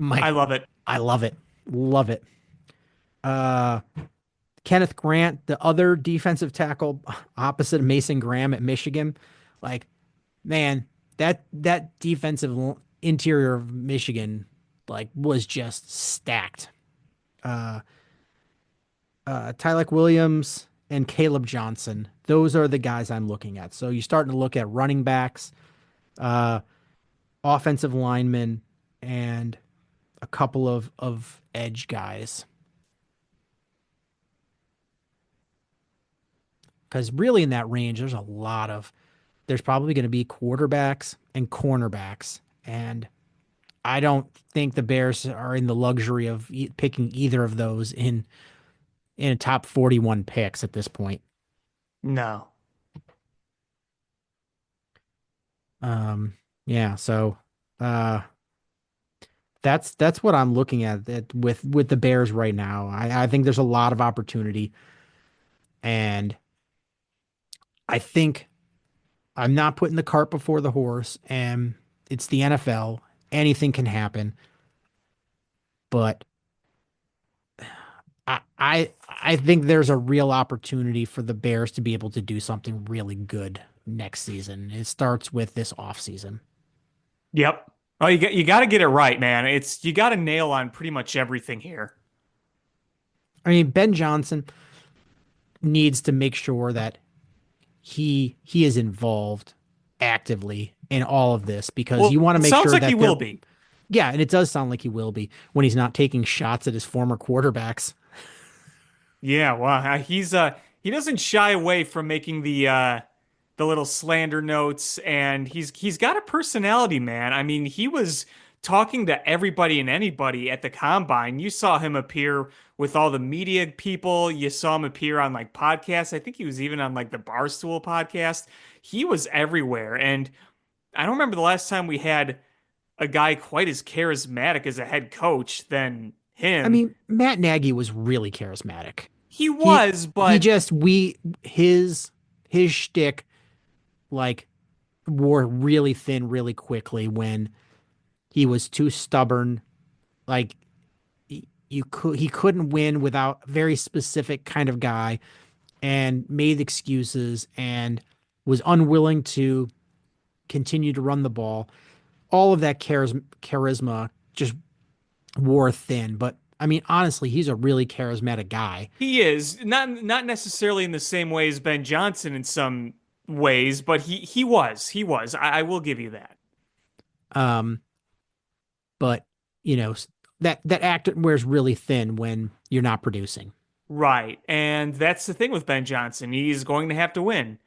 I'm like, I love it. I love it. Love it. Uh, Kenneth Grant, the other defensive tackle opposite of Mason Graham at Michigan. Like, man, that defensive interior of Michigan like was just stacked. Uh, Tyleik Williams and Caleb Johnson. Those are the guys I'm looking at. So you're starting to look at running backs, uh, offensive linemen, and a couple of edge guys. Because really in that range, there's probably going to be quarterbacks and cornerbacks. And I don't think the Bears are in the luxury of picking either of those in a top 41 picks at this point. No. Yeah, so uh that's what I'm looking at with the Bears right now. I think there's a lot of opportunity, and I think I'm not putting the cart before the horse, and it's the NFL. Anything can happen, but I think there's a real opportunity for the Bears to be able to do something really good next season. It starts with this offseason. Yep. Oh, you got to get it right, man. You got to nail on pretty much everything here. I mean, Ben Johnson needs to make sure that he is involved actively in all of this, because Well, you want to it make sounds sure like that he will be. Yeah, and it does sound like he will be when he's not taking shots at his former quarterbacks. Yeah, well, he doesn't shy away from making the little slander notes, and he's got a personality, man. I mean, he was talking to everybody and anybody at the combine. You saw him appear with all the media people. You saw him appear on like podcasts. I think he was even on like the Barstool podcast. He was everywhere, and I don't remember the last time we had a guy quite as charismatic as a head coach than I him. mean, Matt Nagy was really charismatic. He He was, he but just we his shtick like wore really thin really quickly when he was too stubborn. Like he couldn't win without a very specific kind of guy, and made excuses and was unwilling to continue to run the ball. All of that charisma just wore thin. But I mean, honestly, he's a really charismatic guy. he is not necessarily in the same way as Ben Johnson in some ways, but he was. I will give you that. Um, but that act wears really thin when you're not producing. Right. And that's the thing with Ben Johnson. He's going to have to win.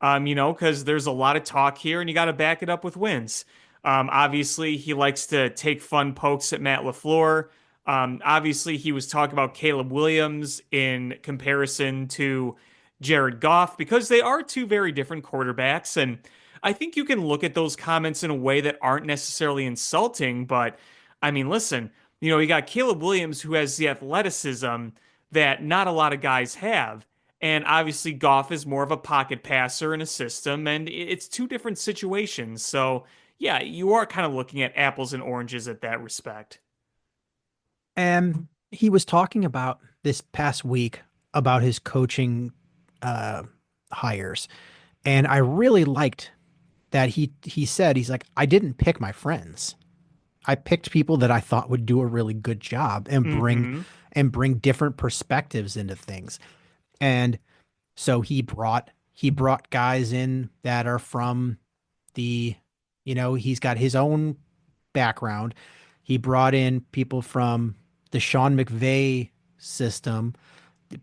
Because there's a lot of talk here and you got to back it up with wins. Obviously, he likes to take fun pokes at Matt LaFleur. Obviously, he was talking about Caleb Williams in comparison to Jared Goff because they are two very different quarterbacks. And I think you can look at those comments in a way that aren't necessarily insulting. But I mean, listen, you got Caleb Williams who has the athleticism that not a lot of guys have. And obviously, Goff is more of a pocket passer in a system, and it's two different situations. So, yeah, you are kind of looking at apples and oranges at that respect. And he was talking about this past week about his coaching uh, hires, and I really liked that he said he's like, I didn't pick my friends. I picked people that I thought would do a really good job and Hmm. bring different perspectives into things. And so he brought guys in that are from the, he's got his own background. He brought in people from the Sean McVay system,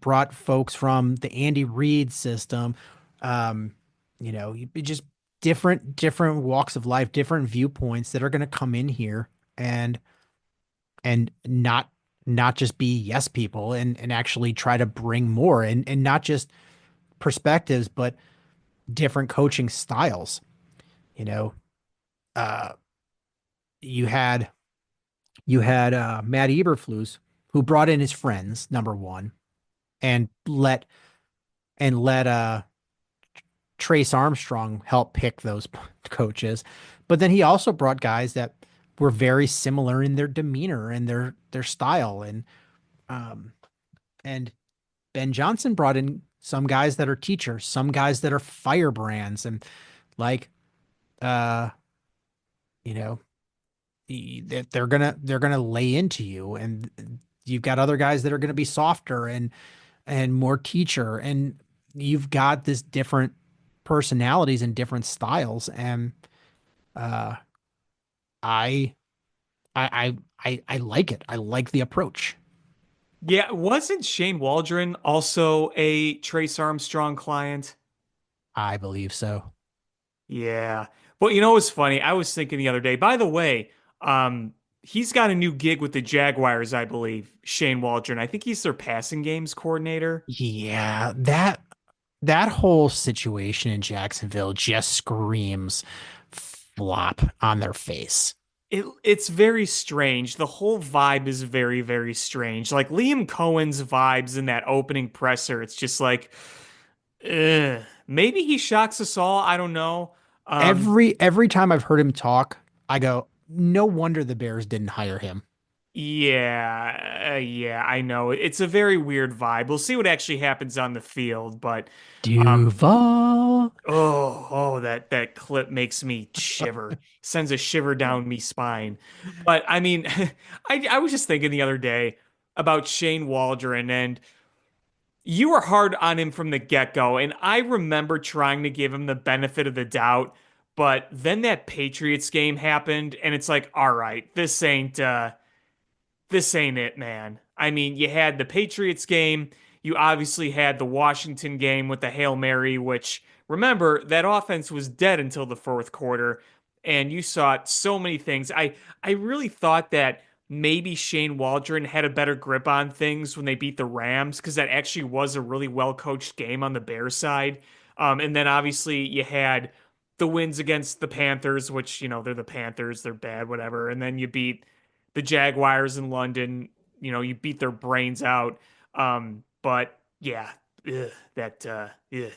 brought folks from the Andy Reid system. Um, just different walks of life, different viewpoints that are going to come in here and not just be yes people and actually try to bring more and not just perspectives, but different coaching styles. You know, uh, you had Matt Eberflus who brought in his friends, number one, and let Trace Armstrong help pick those coaches. But then he also brought guys that were very similar in their demeanor and their style. Um and Ben Johnson brought in some guys that are teachers, some guys that are firebrands, and like uh you know that they're gonna lay into you, and you've got other guys that are gonna be softer and more teacher, and you've got this different personalities and different styles, and uh I I like it. I like the approach. Yeah, wasn't Shane Waldron also a Trace Armstrong client? I believe so. Yeah. But you know what's funny? I was thinking the other day, by the way, he's got a new gig with the Jaguars, I believe, Shane Waldron. I think he's their passing games coordinator. Yeah, that whole situation in Jacksonville just screams flop on their face. It's very strange. The whole vibe is very, very strange. Like Liam Cohen's vibes in that opening presser, it's just like, maybe he shocks us all. I don't know. Um, Every time I've heard him talk, I go, no wonder the Bears didn't hire him. yeah, I know. It's a very weird vibe. We'll see what actually happens on the field, but um, Duval. that clip makes me shiver. Sends a shiver down me spine. But I mean, I was just thinking the other day about Shane Waldron, and you were hard on him from the get-go, and I remember trying to give him the benefit of the doubt, but then that Patriots game happened, and it's like, all right, this ain't it, man. I mean, you had the Patriots game. You obviously had the Washington game with the Hail Mary, which remember that offense was dead until the fourth quarter, and you saw so many things. I really thought that maybe Shane Waldron had a better grip on things when they beat the Rams because that actually was a really well coached game on the Bears side. And then obviously you had the wins against the Panthers, which they're the Panthers, they're bad, whatever. And then you beat the Jaguars in London. You beat their brains out. But yeah, ugh, that ugh.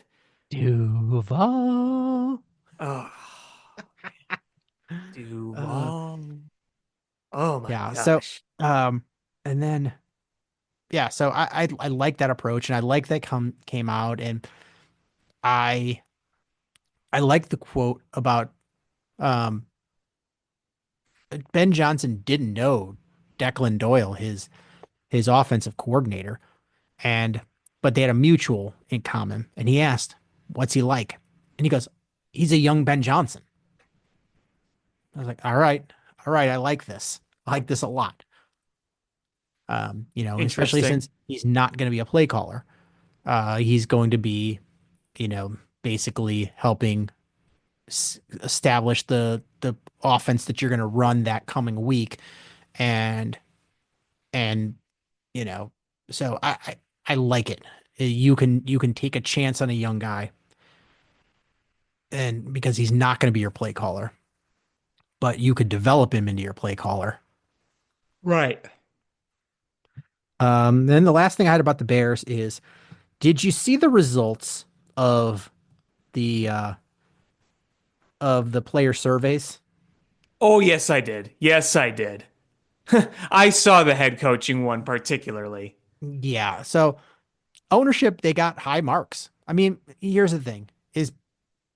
Duval. Oh, Uh, Duval. Oh my yeah. So, gosh. um, and then yeah. So I like that approach, and I like that came out, and I I like the quote about um Ben Johnson didn't know Declan Doyle, his offensive coordinator, and but they had a mutual in common, and he asked, "What's he like?" And he goes, "He's a young Ben Johnson." I was like, all right, I like this. I like this a lot. Especially Interesting. since he's not going to be a play caller. He's going to be, basically helping establish the offense that you're going to run that coming week, and and you know, so I like it. You can take a chance on a young guy, and because he's not going to be your play caller, but you could develop him into your play caller. Right. Then the last thing I had about the Bears is, did you see the results of the player surveys? Oh, yes, I did. Yes, I did. I saw the head coaching one particularly. Yeah. So ownership, they got high marks. I mean, here's the thing: is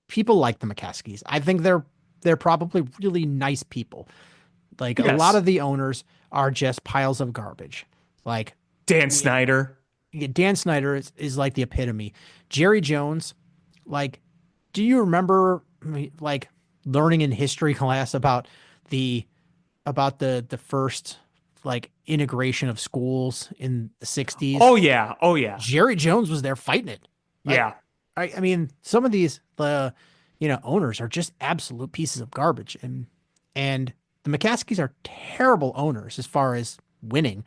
people like the McCaskies. I think they're probably really nice people. Like a lot Yes. of the owners are just piles of garbage. Like Dan Snyder. Dan Snyder is like the epitome. Jerry Jones, like, do you remember like learning in history class about the the first like integration of schools in the 60s? Oh, yeah. Oh, yeah. Jerry Jones was there fighting it. Like, Yeah. I mean, some of these owners are just absolute pieces of garbage, and the McCaskies are terrible owners as far as winning,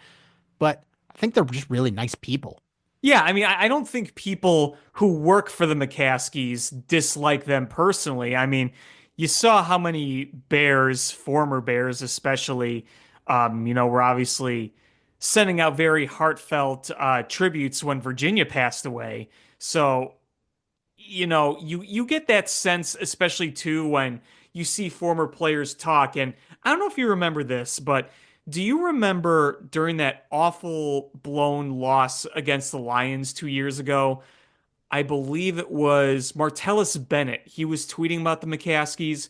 but I think they're just really nice people. Yeah, I mean, I don't think people who work for the McCaskies dislike them personally. I mean, you saw how many Bears, former Bears especially, were obviously sending out very heartfelt tributes when Virginia passed away. So you get that sense, especially too when you see former players talk. And I don't know if you remember this, but do you remember during that awful blown loss against the Lions 2 years ago? I believe it was Martellus Bennett. He was tweeting about the McCaskies,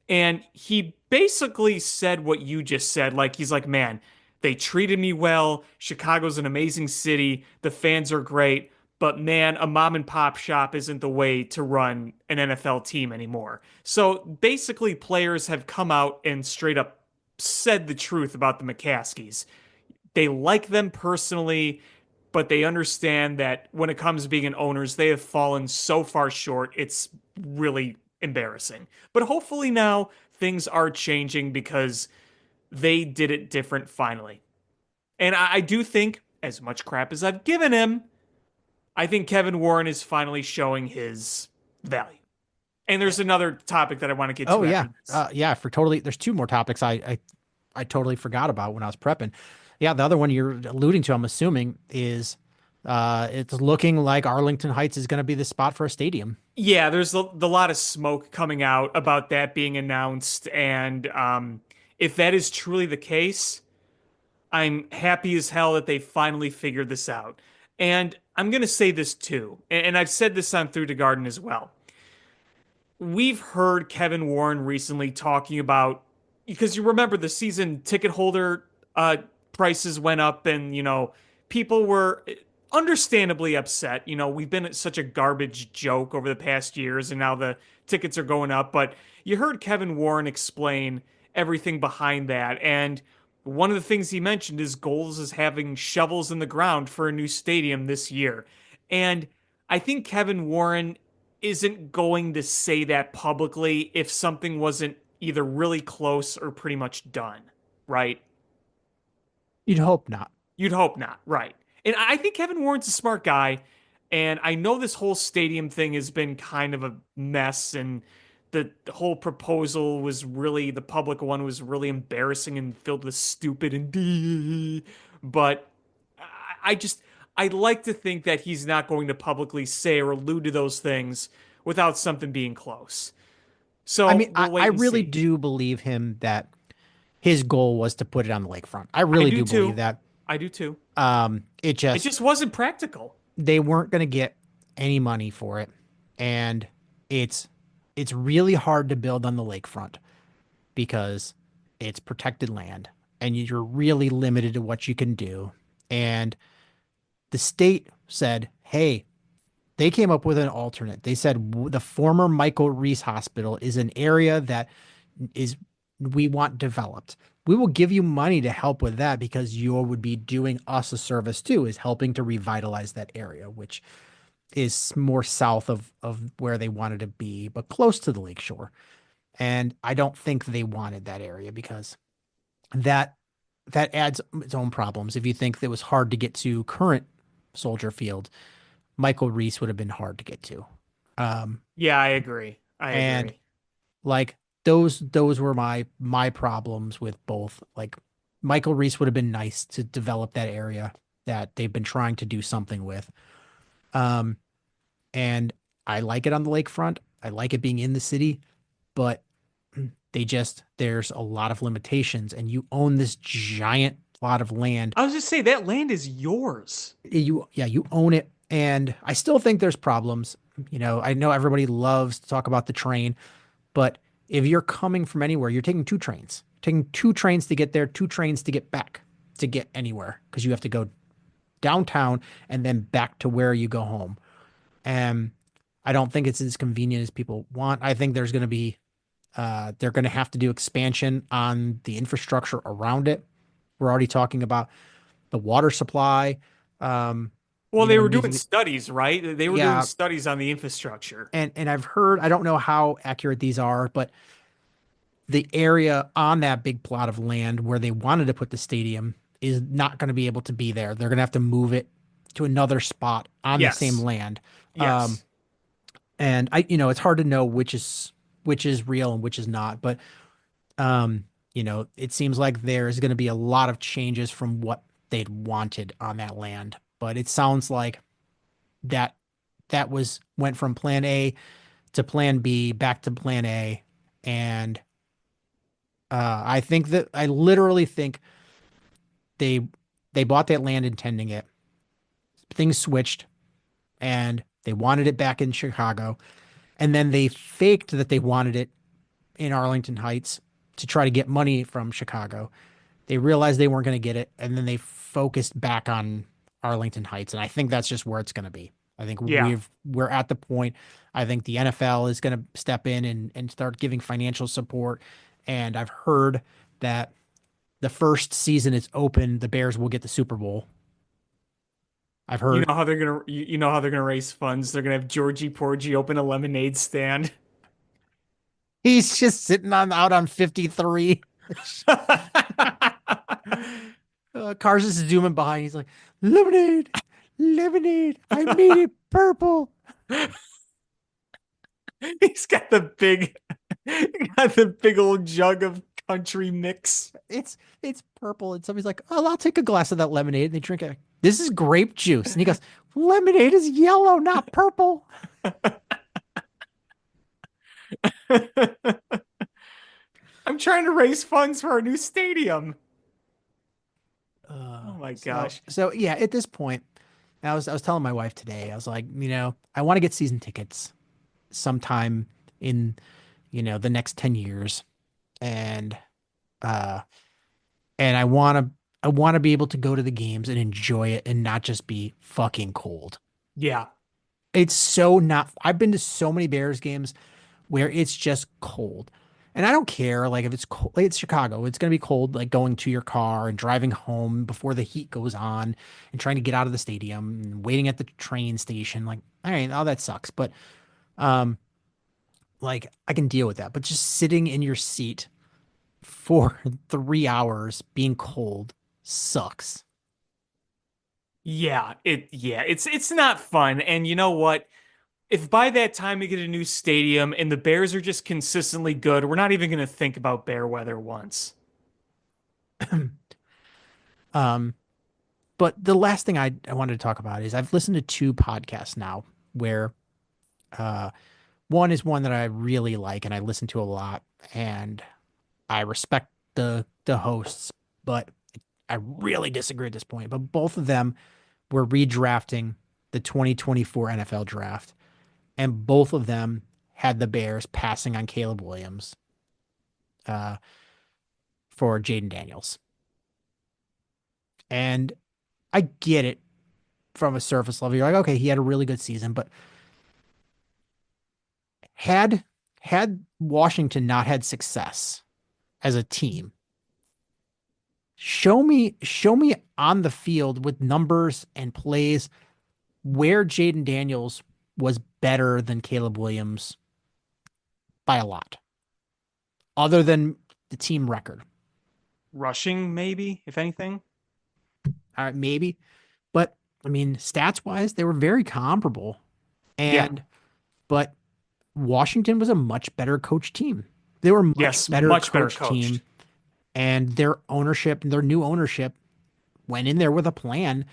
and he basically said what you just said. Like, he's like, man, they treated me well. Chicago's an amazing city. The fans are great. But man, a mom and pop shop isn't the way to run an NFL team anymore. So basically, players have come out and straight up said the truth about the McCaskies. They like them personally, but they understand that when it comes to being an owners, they have fallen so far short. It's really embarrassing. But hopefully now things are changing because they did it different finally. And I do think, as much crap as I've given him, I think Kevin Warren is finally showing his value. And there's another topic that I want to get Oh to yeah, after this. yeah. For totally, there's two more topics I totally forgot about when I was prepping. Yeah, the other one you're alluding to, I'm assuming, is it's looking like Arlington Heights is going to be the spot for a stadium. Yeah, there's the lot of smoke coming out about that being announced. And if that is truly the case, I'm happy as hell that they finally figured this out. And I'm going to say this too, and I've said this on Through the Garden as well. We've heard Kevin Warren recently talking about, because you remember the season ticket holder prices went up, and people were understandably upset. We've been at such a garbage joke over the past years, and now the tickets are going up. But you heard Kevin Warren explain everything behind that, and one of the things he mentioned is goals is having shovels in the ground for a new stadium this year. And I think Kevin Warren isn't going to say that publicly if something wasn't either really close or pretty much done, right? You'd hope not. You'd hope not, right? And I think Kevin Warren's a smart guy, and I know this whole stadium thing has been kind of a mess, and the whole proposal was really, the public one was really embarrassing and filled with stupid and but I just I'd like to think that he's not going to publicly say or allude to those things without something being close. I So mean, we'll I wait and really see. do believe him that his goal was to put it on the lakefront. I I really do do believe too. that. I do too. It It just just wasn't practical. they weren't going to get any money for it, and it's it's really hard to build on the lakefront because it's protected land, and you're really limited to what you can do. And the state said, "Hey, they came up with an alternate. They said the former Michael Reese Hospital is an area that is we want developed. We will give you money to help with that because you would be doing us a service too, is helping to revitalize that area, which is more south of where they wanted to be, but close to the lakeshore. And I don't think they wanted that area because that that adds its own problems. If you think that it was hard to get to current Soldier Field, Michael Reese would have been hard to get to. Um, Yeah, I agree. I and agree. like those were my problems with both. Like Michael Reese would have been nice to develop that area that they've been trying to do something with. Um, and I like it on the lakefront. I like it being in the city, but there's a lot of limitations, and you own this giant plot of land. I was just say that land is yours. You own it, and I still think there's problems. I know everybody loves to talk about the train, but if you're coming from anywhere, you're taking two trains to get there, two trains to get back, to get anywhere, because you have to go downtown and then back to where you go home. And I don't think it's as convenient as people want. I think they're going to have to do expansion on the infrastructure around it. We're already talking about the water supply. Um, Well, they there were needs doing to be, studies, right? They were doing yeah, studies on the infrastructure. and I've heard, I don't know how accurate these are, but the area on that big plot of land where they wanted to put the stadium is not going to be able to be there. They're going to have to move it to another spot on the same Yes. land. Um, Yes. and it's hard to know which is real and which is not, but it seems like there's going to be a lot of changes from what they'd wanted on that land. But it sounds like that went from plan A to plan B back to plan A. And I literally think they they bought that land intending it. Things switched and they wanted it back in Chicago. And then they faked that they wanted it in Arlington Heights to try to get money from Chicago. They realized they weren't going to get it, and then they focused back on Arlington Heights. And I think that's just where it's going to be. I think Yeah. we're at the point. I think the NFL is going to step in and start giving financial support. And I've heard that the first season it's open, the Bears will get the Super Bowl. I've You heard know how they're gonna you know how they're gonna raise funds. They're gonna have Georgie Porgy open a lemonade stand. he's just sitting on out on 53. Cars is zooming behind. He's like, lemonade, lemonade. I made it purple. He's got the big old jug of country mix. It's purple. And somebody's like, oh, I'll take a glass of that lemonade. And they drink it. This is grape juice. And he goes, lemonade is yellow, not purple. I'm trying to raise funds for our new stadium. Oh my So gosh. so yeah, at this point, I was telling my wife today, I was like, I want to get season tickets sometime in, the next 10 years. And uh and I want to be able to go to the games and enjoy it and not just be fucking cold. Yeah. It's so not I've been to so many Bears games where it's just cold. And I don't care like if it's cold, like, it's Chicago. It's going to be cold like going to your car and driving home before the heat goes on and trying to get out of the stadium and waiting at the train station like all right, all that sucks. But um like I can deal with that. But just sitting in your seat for 3 hours being cold sucks. It's not fun. And you know what? If by that time we get a new stadium and the Bears are just consistently good, we're not even going to think about bear weather once. Um, but the last thing I wanted to talk about is I've listened to two podcasts now where uh one is one that I really like and I listen to a lot and I respect the hosts, but I really disagree at this point. But both of them were redrafting the 2024 NFL draft, and both of them had the Bears passing on Caleb Williams uh, for Jaden Daniels. And I get it from a surface level. You're like, okay, he had a really good season, but had Washington not had success, as a team. Show me on the field with numbers and plays where Jaden Daniels was better than Caleb Williams by a lot, other than the team record. Rushing, maybe, if anything. All right, maybe. But I mean, stats wise, they were very comparable. Yeah. And but Washington was a much better coached team. They were a much Yes, better much better coached team, coached. and their new ownership went in there with a plan,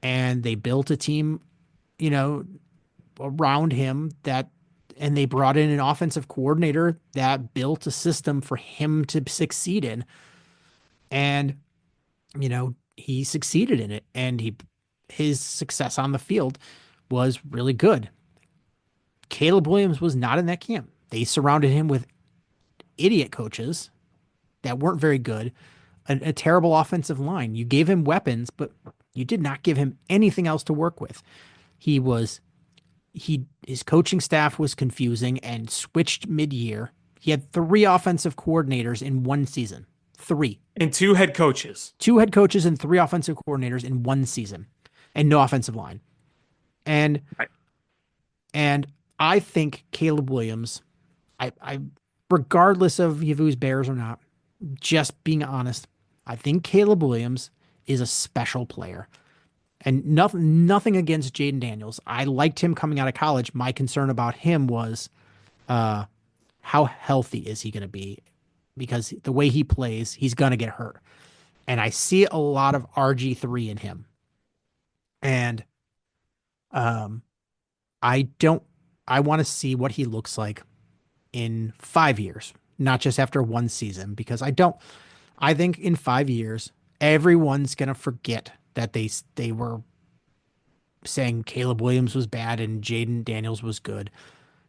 and they built a team, you know, around him and they brought in an offensive coordinator that built a system for him to succeed in. And, he succeeded in it, and his success on the field was really good. Caleb Williams was not in that camp. They surrounded him with idiot coaches that weren't very good, a terrible offensive line. You gave him weapons, but you did not give him anything else to work with. He was his coaching staff was confusing and switched mid-year. He had three offensive coordinators in one season. Three. And two head coaches. Two head coaches and three offensive coordinators in one season. And no offensive line. And Right. and I think Caleb Williams, I regardless of if he was Bears or not, just being honest, I think Caleb Williams is a special player. And nothing against Jaden Daniels. I liked him coming out of college. My concern about him was how healthy is he going to be? Because the way he plays, he's going to get hurt. And I see a lot of RG3 in him. And I want to see what he looks like in 5 years, not just after one season, because I think in 5 years, everyone's going to forget that they were saying Caleb Williams was bad and Jaden Daniels was good.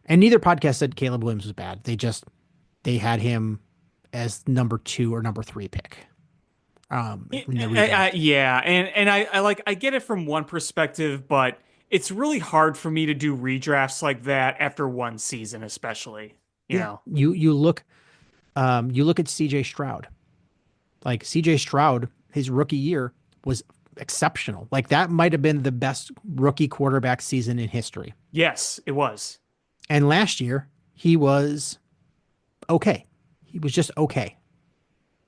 And neither podcast said Caleb Williams was bad. They had him as number 2 or number 3 pick. Yeah, and I get it from one perspective, but it's really hard for me to do redrafts like that after one season, especially. You know. You look at CJ Stroud. Like CJ Stroud, his rookie year was exceptional. Like that might have been the best rookie quarterback season in history. Yes, it was. And last year he was okay. He was just okay.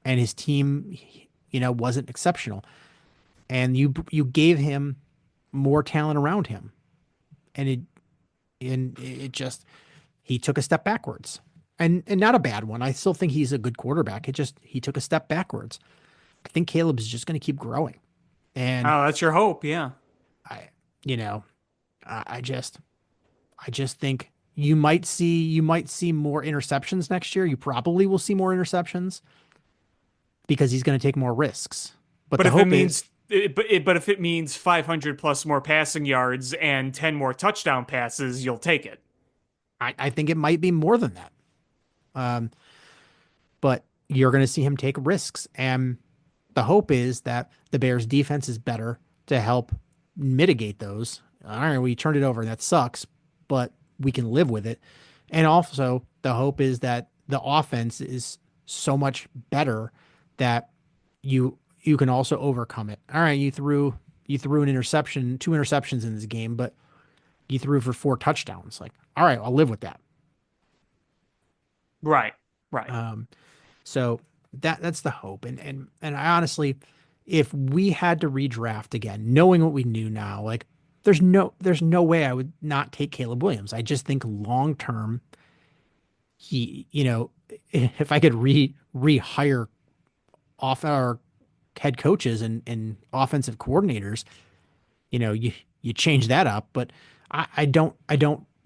And his team, wasn't exceptional. And you gave him more talent around him. And it just he took a step backwards. And not a bad one. I still think he's a good quarterback. He took a step backwards. I think Caleb's just going to keep growing. And oh, that's your hope, yeah. I just think you might see more interceptions next year. You probably will see more interceptions because he's going to take more risks. But the hope is, but if it means 500 plus more passing yards and 10 more touchdown passes, you'll take it. I think it might be more than that. But you're going to see him take risks, and the hope is that the Bears defense is better to help mitigate those. All right, we turned it over and that sucks, but we can live with it. And also the hope is that the offense is so much better that you can also overcome it. All right, you threw an interception, 2 interceptions in this game, but you threw for 4 touchdowns. Like, all right, I'll live with that. Right. So that's the hope. And I honestly, if we had to redraft again, knowing what we knew now, like there's no way I would not take Caleb Williams. I just think long term, he, if I could rehire off our head coaches and offensive coordinators, you change that up. But I don't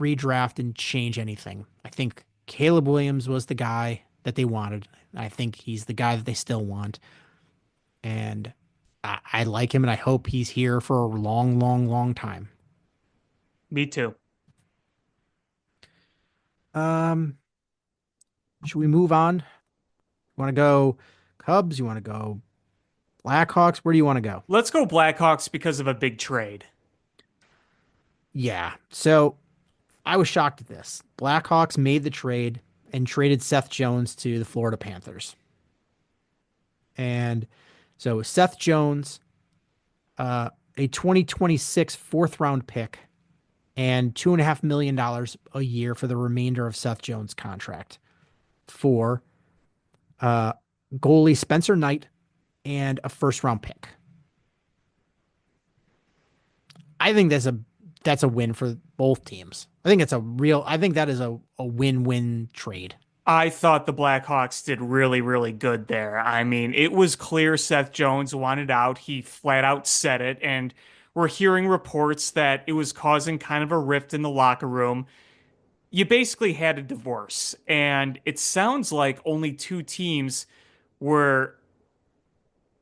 redraft and change anything. I think Caleb Williams was the guy that they wanted. I think he's the guy that they still want. And I like him, and I hope he's here for a long, long, long time. Me too. Should we move on? You want to go Cubs? You want to go Blackhawks? Where do you want to go? Let's go Blackhawks because of a big trade. Yeah. So I was shocked at this. Blackhawks made the trade and traded Seth Jones to the Florida Panthers. And so Seth Jones, a 2026 fourth round pick, and $2.5 million a year for the remainder of Seth Jones' contract for uh, goalie Spencer Knight and a first round pick. I think that's a win for both teams. I think that is a win-win trade. I thought the Blackhawks did really, really good there. I mean, it was clear Seth Jones wanted out. He flat out said it, and we're hearing reports that it was causing kind of a rift in the locker room. You basically had a divorce, and it sounds like only two teams were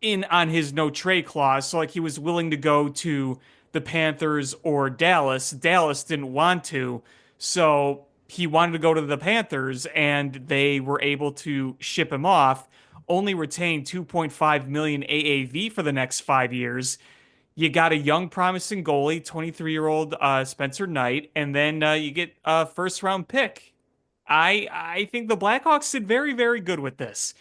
in on his no trade clause. So like he was willing to go to the Panthers or Dallas. Dallas didn't want to, so he wanted to go to the Panthers, and they were able to ship him off. Only retain 2.5 million AAV for the next 5 years. You got a young, promising goalie, 23-year-old Spencer Knight, and then you get a first round pick. I think the Blackhawks did very, very good with this.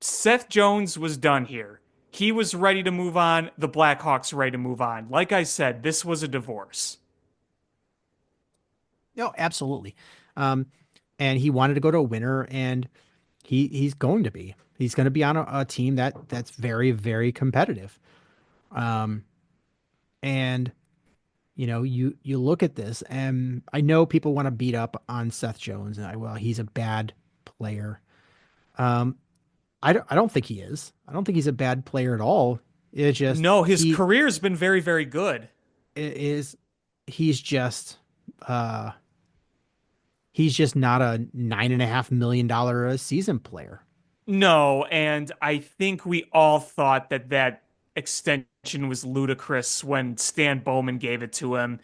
Seth Jones was done here. He was ready to move on. The Blackhawks ready to move on. Like I said, this was a divorce. No, absolutely. Um, and he wanted to go to a winner, and he's going to be. He's going to be on a team that's very, very competitive. Um, and you look at this, and I know people want to beat up on Seth Jones, and well, he's a bad player. Um, I don't think he is. I don't think he's a bad player at all. It's just No, his career's been very, very good. is he's just uh he's just not a $9.5 million a season player. No, and I think we all thought that that extension was ludicrous when Stan Bowman gave it to him.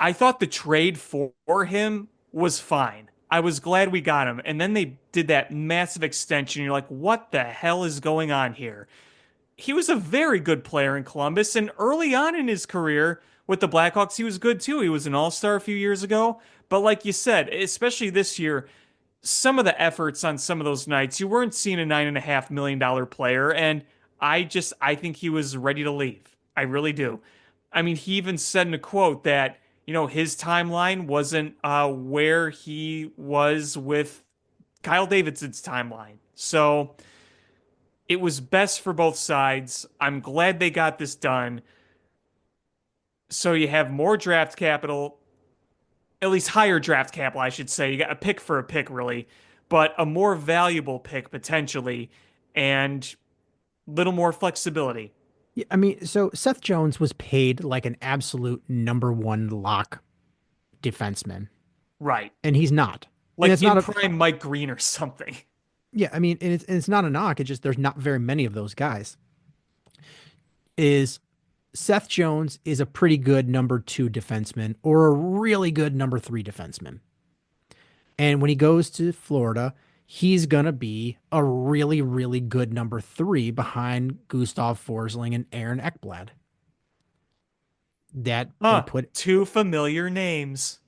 I thought the trade for him was fine. I was glad we got him. And then they did that massive extension. You're like, what the hell is going on here? He was a very good player in Columbus, and early on in his career with the Blackhawks, he was good too. He was an all-star a few years ago. But like you said, especially this year, some of the efforts on some of those nights, you weren't seeing a $9.5 million player, and I think he was ready to leave. I really do. I mean, he even said in a quote that his timeline wasn't where he was with Kyle Davidson's timeline. So it was best for both sides. I'm glad they got this done. So you have more draft capital, at least higher draft capital, I should say. You got a pick for a pick, really, but a more valuable pick potentially, and little more flexibility. Yeah, I mean, so Seth Jones was paid like an absolute number one lock defenseman, Right. and he's not. And Like it's in not a prime Mike Green or something. yeah. I mean, and it's not a knock. It's just there's not very many of those guys. Is Seth Jones is a pretty good number two defenseman or a really good number three defenseman. And when he goes to Florida, he's going to be a really, really good number three behind Gustav Forsling and Aaron Ekblad. That will Huh. put, Two familiar names.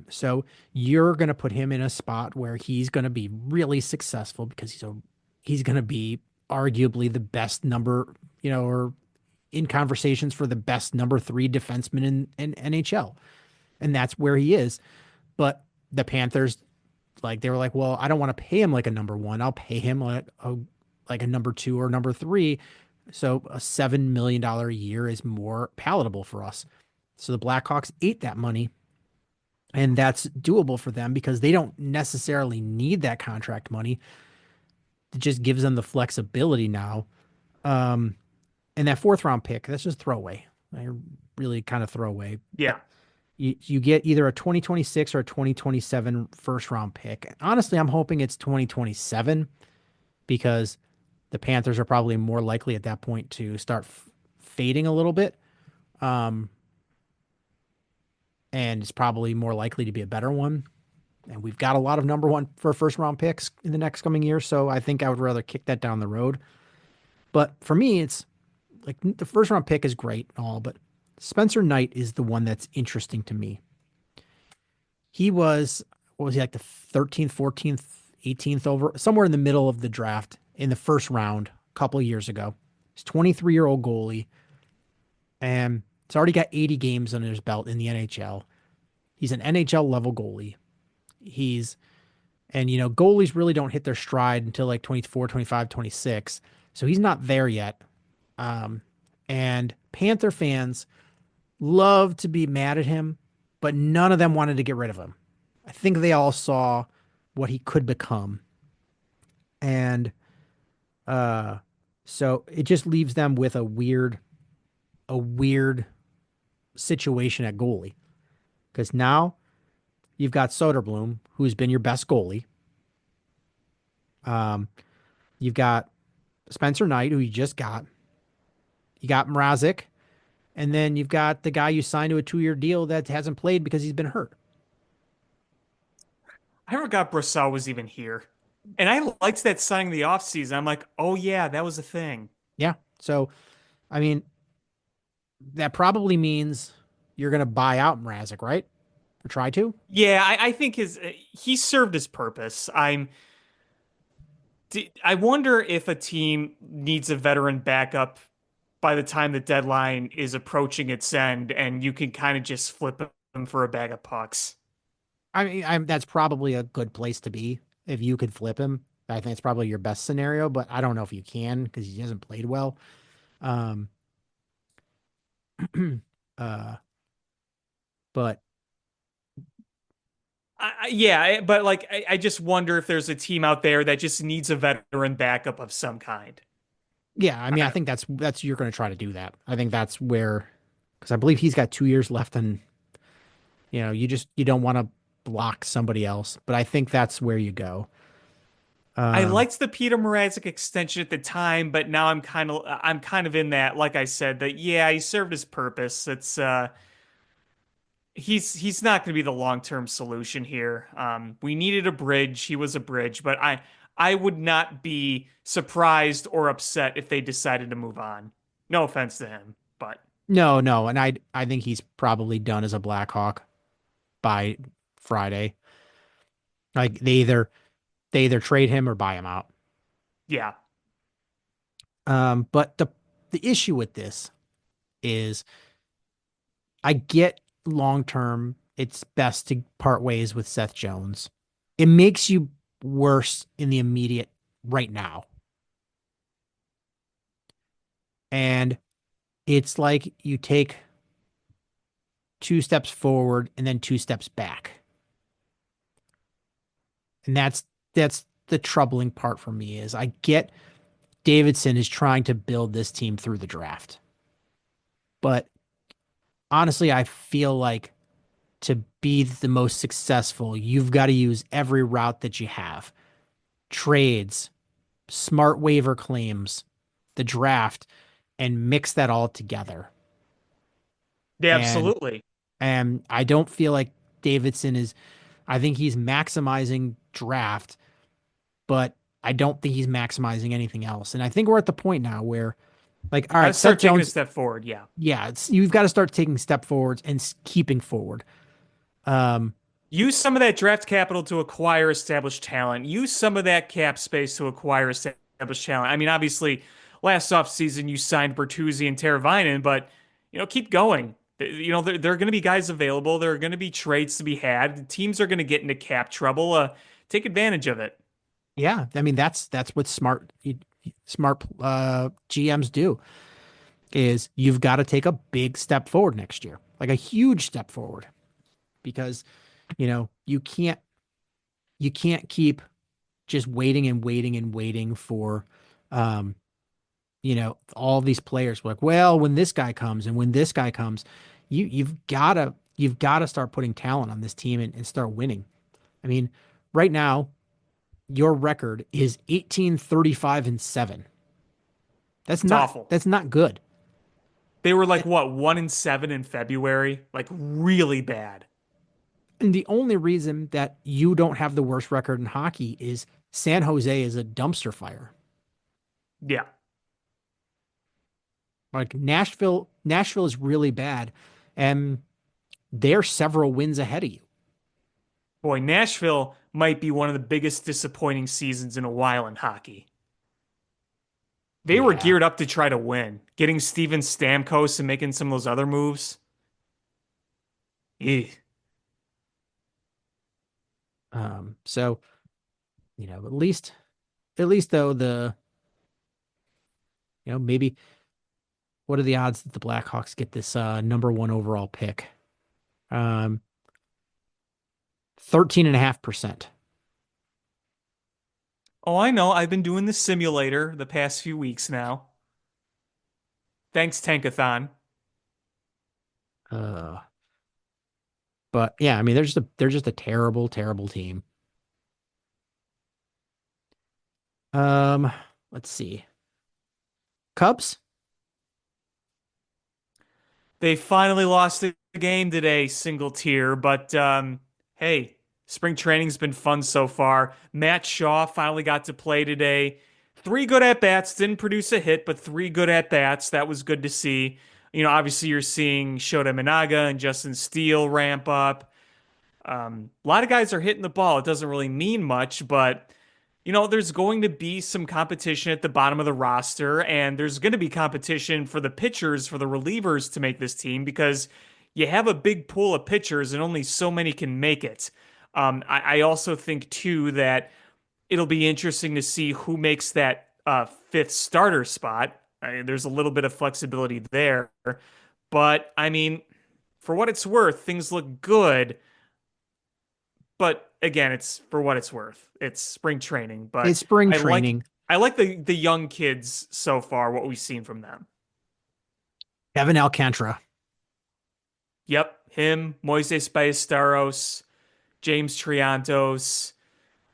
so you're going to put him in a spot where he's going to be really successful because he's going to be arguably the best number, or in conversations for the best number three defenseman in NHL. And that's where he is. But the Panthers, like they were like, well, I don't want to pay him like a number one. I'll pay him like a number two or number three. So a $7 million a year is more palatable for us. So the Blackhawks ate that money, and that's doable for them because they don't necessarily need that contract money. It just gives them the flexibility now. And that fourth round pick, that's just throwaway. I really kind of throwaway. Yeah. You get either a 2026 or a 2027 first round pick. Honestly, I'm hoping it's 2027 because the Panthers are probably more likely at that point to start fading a little bit. And it's probably more likely to be a better one. And we've got a lot of number one for first round picks in the next coming year. So I think I would rather kick that down the road. But for me, it's like the first round pick is great and all, but Spencer Knight is the one that's interesting to me. He was, what was he, like the 13th, 14th, 18th over, somewhere in the middle of the draft in the first round a couple of years ago. He's 23-year-old goalie, and he's already got 80 games under his belt in the NHL. He's an NHL level goalie. He's And, goalies really don't hit their stride until like 24, 25, 26. So he's not there yet. Um, and Panther fans love to be mad at him, but none of them wanted to get rid of him. I think they all saw what he could become. And uh, so it just leaves them with a weird situation at goalie. Because now you've got Soderblom, who's been your best goalie. Um, you've got Spencer Knight, who you just got. You got Mrazek, and then you've got the guy you signed to a 2-year deal that hasn't played because he's been hurt. I forgot Brassard was even here. And I liked that signing the offseason. I'm like, oh yeah, that was a thing. Yeah. So, I mean, that probably means you're going to buy out Mrazek, right? Or try to? Yeah, I think he served his purpose. I wonder if a team needs a veteran backup by the time the deadline is approaching its end, and you can kind of just flip him for a bag of pucks. I mean, that's probably a good place to be if you could flip him. I think it's probably your best scenario, but I don't know if you can because he hasn't played well. Um, uh, but Yeah, but like I just wonder if there's a team out there that just needs a veteran backup of some kind. yeah, I mean, I I, think that's you're going to try to do that. I think that's where, because I believe he's got 2 years left, and you don't want to block somebody else. But I think that's where you go. I Um, liked the Peter Mrazek extension at the time, but now I'm kind of in that, like I said, that yeah, he served his purpose. He's not going to be the long-term solution here. We needed a bridge. He was a bridge, but I would not be surprised or upset if they decided to move on. No offense to him, but no, no, and I think he's probably done as a Blackhawk by Friday. Like they either trade him or buy him out. yeah, But the issue with this is I get long term it's best to part ways with Seth Jones. It makes you worse in the immediate right now. And it's like you take 2 steps forward and then 2 steps back. And that's the troubling part for me is I get Davidson is trying to build this team through the draft. But honestly, I feel like to be the most successful, you've got to use every route that you have. Trades, smart waiver claims, the draft, and mix that all together. yeah, And absolutely. and I don't feel like Davidson is I think he's maximizing draft, but I don't think he's maximizing anything else. And I think we're at the point now where like all Got to right, Seth start taking a Jones, step forward. Yeah. yeah, you've got to start taking step forwards and keeping forward. Um Use some of that draft capital to acquire established talent. Use some of that cap space to acquire established talent. I mean, obviously, last offseason you signed Bertuzzi and Teravainen, but keep going. There are going to be guys available. There are going to be trades to be had. The teams are going to get into cap trouble. Take advantage of it. yeah, I mean that's what smart GMs do is you've got to take a big step forward next year, like a huge step forward, because you can't keep just waiting and waiting and waiting for um all these players. Like, well, when this guy comes and when this guy comes, you've got to start putting talent on this team and start winning. I mean, right now your record is 18-35-7. That's It's not awful. that's not good. They were like what, 1-7 in February? Like really bad. And the only reason that you don't have the worst record in hockey is San Jose is a dumpster fire. Yeah. Like Nashville is really bad, and they're several wins ahead of you. Boy, Nashville might be one of the biggest disappointing seasons in a while in hockey. They were Yeah. geared up to try to win. Getting Steven Stamkos and making some of those other moves. Eh. So, at least though maybe what are the odds that the Blackhawks get this number one overall pick? Um, 13.5%. Oh, I know. I've been doing the simulator the past few weeks now. Thanks, Tankathon. Uh, but yeah, I mean they're just a terrible, terrible team. Um, let's see. Cubs? They finally lost the game today, single tier, but hey, spring training's been fun so far. Matt Shaw finally got to play today. Three good at bats, didn't produce a hit, but three good at bats. That was good to see. Obviously you're seeing Shota Minaga and Justin Steele ramp up. A lot of guys are hitting the ball. It doesn't really mean much, but there's going to be some competition at the bottom of the roster, and there's going to be competition for the pitchers, for the relievers to make this team because you have a big pool of pitchers and only so many can make it. I also think, too, that it'll be interesting to see who makes that fifth starter spot. There's a little bit of flexibility there. But, I mean, for what it's worth, things look good. But again, it's for what it's worth. It's spring training, It's but spring I like training. I like the young kids so far, what we've seen from them. Evan Alcantara. Yep, him, Moises Ballesteros, James Triantos.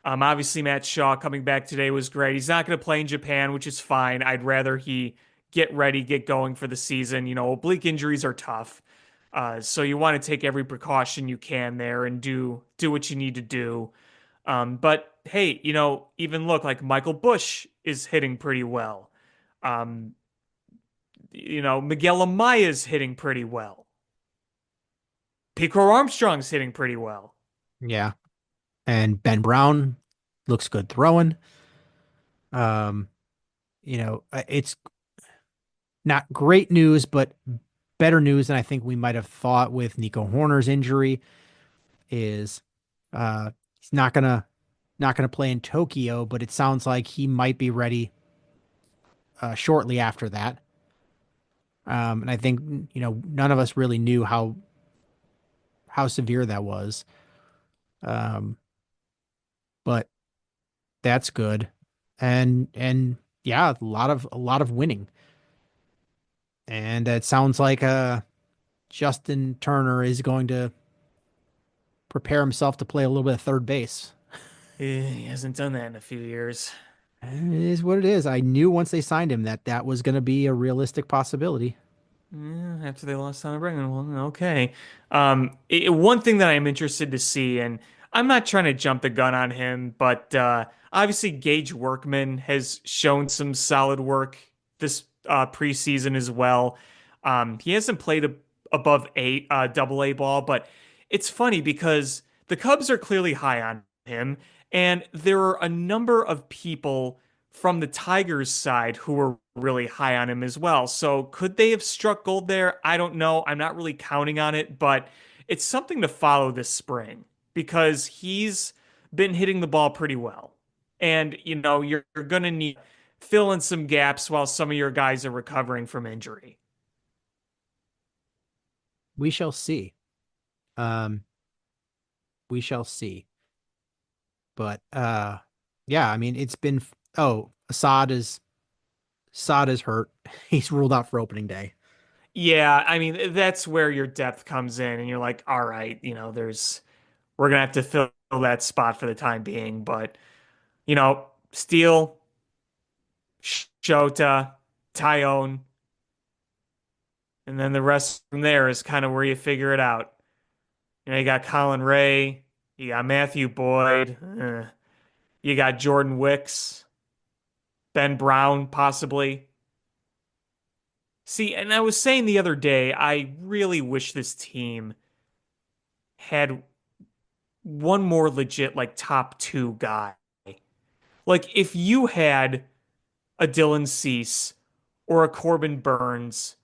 Obviously Matt Shaw coming back today was great. He's not going to play in Japan, which is fine. I'd rather he get ready, get going for the season. Oblique injuries are tough. So you want to take every precaution you can there and do what you need to do. But hey, even look like Michael Bush is hitting pretty well. Um, Miguel Amaya's hitting pretty well. Pico Armstrong's hitting pretty well. Yeah. And Ben Brown looks good throwing. Um, it's not great news, but better news than I think we might have thought with Nico Horner's injury is he's not gonna play in Tokyo, but it sounds like he might be ready shortly after that. And I think none of us really knew how severe that was. Um, but that's good, and yeah, a lot of winning, and it sounds like Justin Turner is going to prepare himself to play a little bit of third base. He hasn't done that in a few years. And it is what it is. I knew once they signed him that that was going to be a realistic possibility. Yeah, after they lost Tom Brennan, well, okay. One thing that I'm interested to see, and I'm not trying to jump the gun on him, but obviously Gage Workman has shown some solid work this preseason as well. He hasn't played above eight double A ball, but it's funny because the Cubs are clearly high on him, and there are a number of people from the Tigers side who were really high on him as well. So could they have struck gold there? I don't know. I'm not really counting on it, but it's something to follow this spring because he's been hitting the ball pretty well. And you're going to need fill in some gaps while some of your guys are recovering from injury. We shall see. Um, we shall see. But yeah, I mean, it's been Assad is hurt. He's ruled out for opening day. Yeah, I mean that's where your depth comes in and you're like, all right, we're going to have to fill that spot for the time being, but Steele, Shota, Tyone, and then the rest from there is kind of where you figure it out. You got Colin Ray, you got Matthew Boyd, you got Jordan Wicks, Ben Brown, possibly. See, and I was saying the other day, I really wish this team had one more legit, like, top two guy. Like, if you had a Dylan Cease or a Corbin Burns,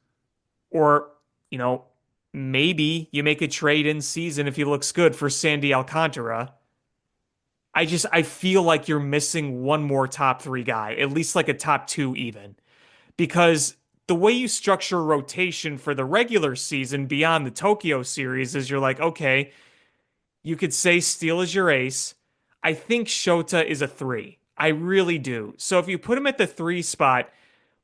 or, you know, maybe you make a trade in season if he looks good for Sandy Alcantara. I feel like you're missing one more top three guy, at least like a top two even, because the way you structure rotation for the regular season beyond the Tokyo series is you're like, okay, you could say Steele is your ace. I think Shota is a three. I really do. So if you put him at the three spot,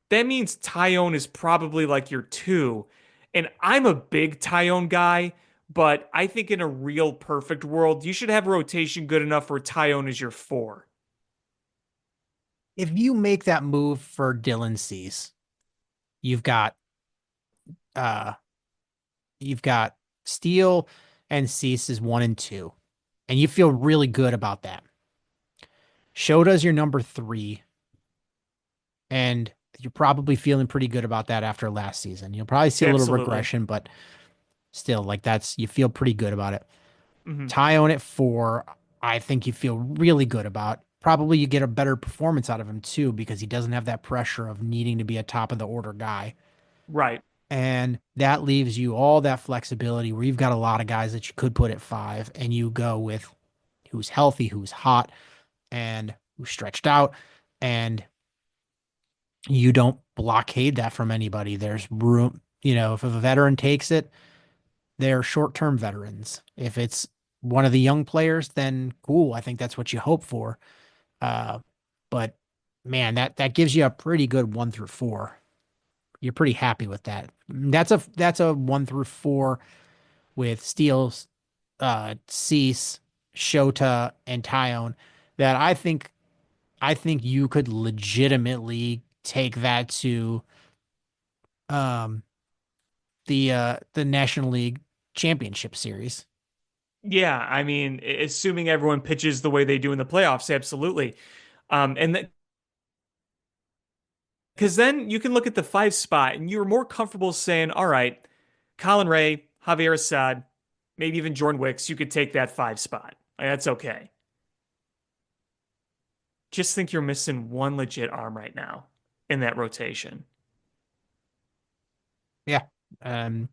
that means Tyone is probably like your two. And I'm a big Tyone guy, but I think in a real perfect world, you should have rotation good enough where Tyone is your four. If you make that move for Dylan Cease, you've got uh you've got Steele and Cease is 1 and 2, and you feel really good about that. Shota's your number 3, and you're probably feeling pretty good about that after last season. You'll probably see a little Absolutely. regression, but still, like that's you feel pretty good about it. Hmm. Tyone at 4, I think you feel really good about. Probably you get a better performance out of him too because he doesn't have that pressure of needing to be a top of the order guy. Right. And that leaves you all that flexibility where you've got a lot of guys that you could put at 5 and you go with who's healthy, who's hot, and who's stretched out. And you don't blockade that from anybody. There's room, if a veteran takes it, they're short-term veterans. If it's one of the young players, then cool. I think that's what you hope for. Uh, but man, that gives you a pretty good 1 through 4. You're pretty happy with that. That's a 1 through 4 with Steele's, Cease, Shota, and Tyone that I think you could legitimately take that to um the National League Championship Series. Yeah, I mean, assuming everyone pitches the way they do in the playoffs, absolutely. And because then you can look at the five spot and you're more comfortable saying, all right, Colin Ray, Javier Assad, maybe even Jordan Wicks, you could take that five spot. Like, that's okay. Just think you're missing one legit arm right now in that rotation. Yeah. Um,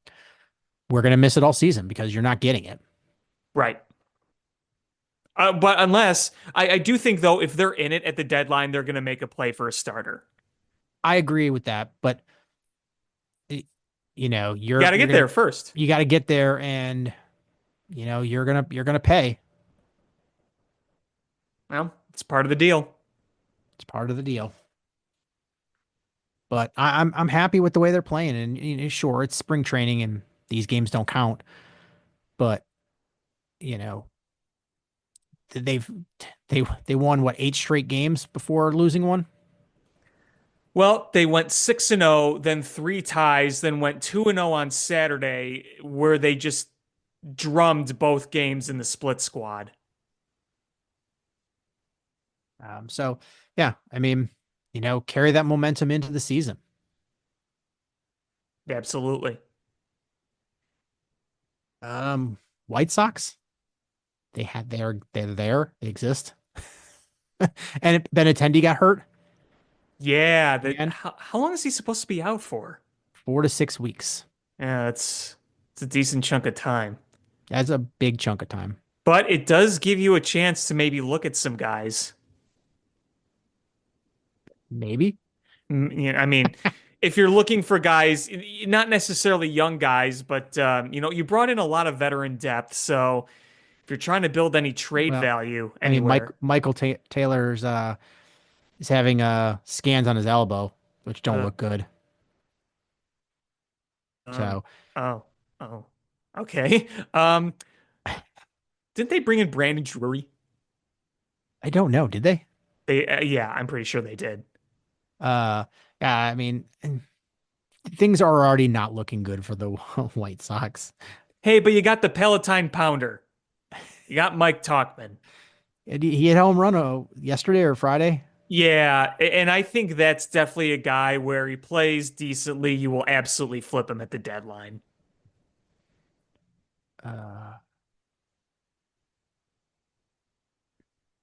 we're gonna miss it all season because you're not getting it. Right. But unless I do think though, if they're in it at the deadline, they're going to make a play for a starter. I agree with that, but y- Got to you're get gonna there first. you got to get there, and you're gonna pay. Well, it's part of the deal. It's part of the deal. But I'm happy with the way they're playing, and sure, it's spring training, and these games don't count. But you know, they've they won what 8 straight games before losing one. Well, they went 6-0, then three ties, then went 2-0 on Saturday, where they just drummed both games in the split squad. So yeah, I mean, carry that momentum into the season. Absolutely. Um, White Sox, they're there, they exist, and Benintendi got hurt Yeah, that again, how long is he supposed to be out for? 4 to 6 weeks. Yeah, it's a decent chunk of time. That's a big chunk of time. But it does give you a chance to maybe look at some guys. Maybe. I mean, if you're looking for guys, not necessarily young guys, but you brought in a lot of veteran depth. So if you're trying to build any trade Well, value I mean, anywhere, Michael Taylor's is having scans on his elbow, which don't uh, look good. um, So oh, oh, okay. Um, didn't they bring in Brandon Drury? I don't know. Did they? Yeah, I'm pretty sure they did. Uh, yeah. I mean, things are already not looking good for the White Sox. Hey, but you got the Palatine Pounder. You got Mike Talkman. He hit home run yesterday or Friday. Yeah, and I think that's definitely a guy where he plays decently. You will absolutely flip him at the deadline. Uh,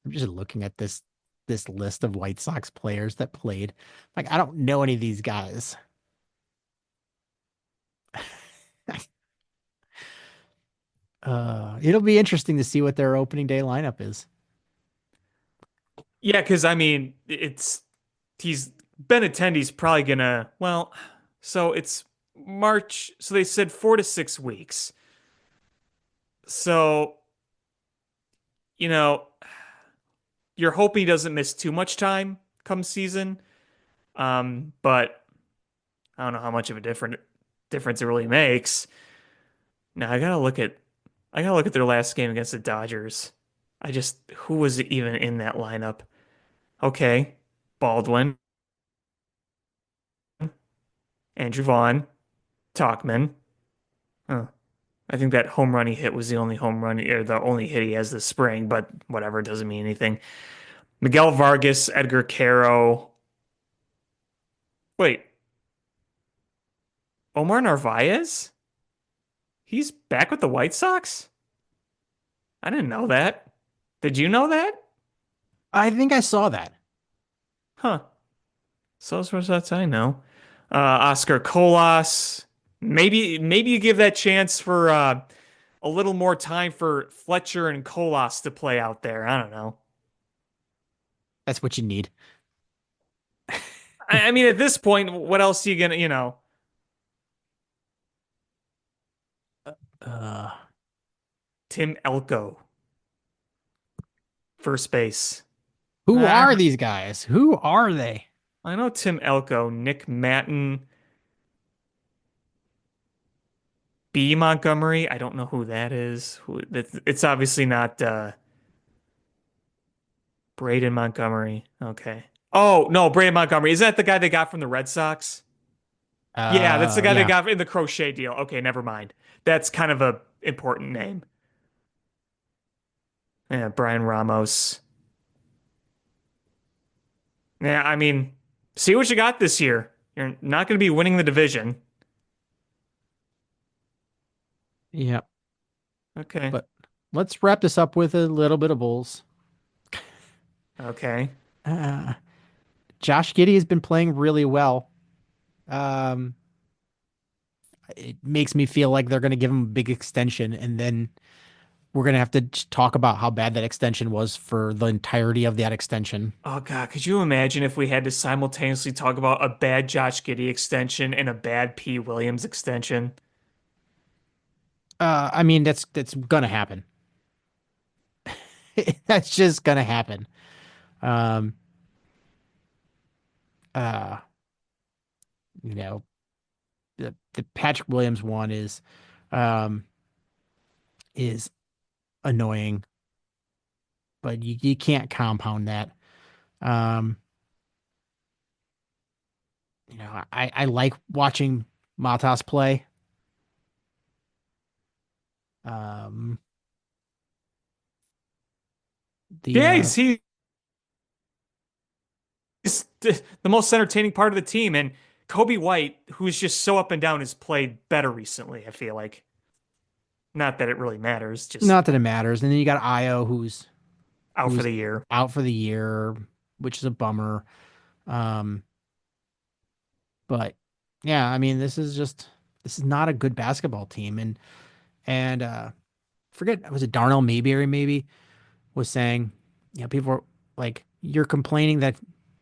I'm just looking at this. this list of White Sox players that played. Like, I don't know any of these guys. It'll be interesting to see what their opening day lineup is. Yeah, because I mean, he's Benintendi's probably gonna, well, so it's March, so they said 4 to 6 weeks. So, you know, you're hoping he doesn't miss too much time come season. But I don't know how much of a difference it really makes. Now I gotta look at their last game against the Dodgers. Who was even in that lineup? Okay, Baldwin, Andrew Vaughn, Talkman. Huh. I think that home run he hit was the only home run or the only hit he has this spring, but whatever, it doesn't mean anything. Miguel Vargas, Edgar Caro. Wait, Omar Narvaez? He's back with the White Sox? I didn't know that. Did you know that? I think I saw that. Huh. So as far as that's I know. Oscar Colas. Maybe you give that chance for a little more time for Fletcher and Colas to play out there. I don't know. That's what you need. I mean, at this point, what else are you gonna, Uh, Tim Elko, first base. who I, are these guys? Who are they? I know Tim Elko, Nick Matton, B. Montgomery. I don't know who that is. It's obviously not Braden Montgomery. Okay. Oh, no, Braden Montgomery. Is that the guy they got from the Red Sox? Yeah, that's the guy they Yeah. got in the Crochet deal. Okay, never mind. That's kind of a important name. Yeah, Brian Ramos. Yeah, I mean, see what you got this year. You're not going to be winning the division. Yeah. Okay. But let's wrap this up with a little bit of Bulls. Okay. Uh, Josh Giddey has been playing really well. Um, it makes me feel like they're going to give him a big extension, and then we're going to have to talk about how bad that extension was for the entirety of that extension. Oh God, could you imagine if we had to simultaneously talk about a bad Josh Giddey extension and a bad P. Williams extension? I mean, that's going to happen. That's just going to happen. Um, uh, you know, the Patrick Williams one um, is annoying, but you can't compound that. Um, I like watching Matas play. Um, the Yeah, he's the most entertaining part of the team, and Kobe White, who's just so up and down, has played better recently. I feel like, not that it really matters, just Not that it matters. And then you got Io, out for who's the year. out for the year, which is a bummer. Um, but yeah, I mean, this is not a good basketball team. And forget, was it Darnell Mayberry maybe was saying, people are like, you're complaining that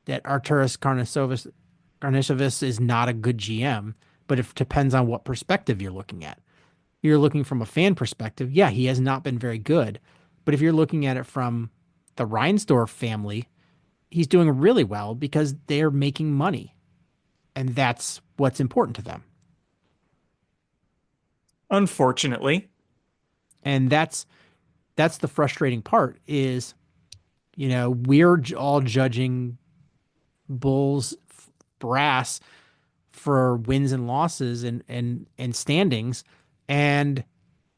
Arturas Karnisovas is not a good GM, but it depends on what perspective you're looking at. You're looking from a fan perspective, yeah, he has not been very good. But if you're looking at it from the Reinsdorf family, he's doing really well because they're making money, and that's what's important to them. Unfortunately, And that's the frustrating part is, we're all judging Bulls brass for wins and losses and standings, and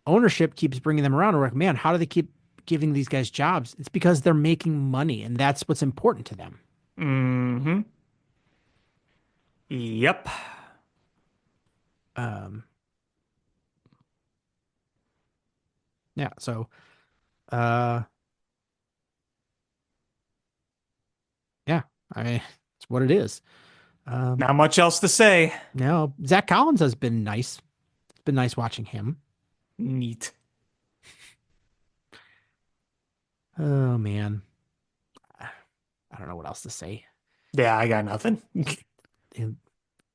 ownership keeps bringing them around. We're like, man, how do they keep giving these guys jobs? It's because they're making money, and that's what's important to them. hmm Yep. Um, yeah. So, uh, I mean, it's what it is. Not much else to say. Now Zach Collins has been nice. It's been nice watching him. Neat. Oh man, I don't know what else to say. Yeah, I got nothing. They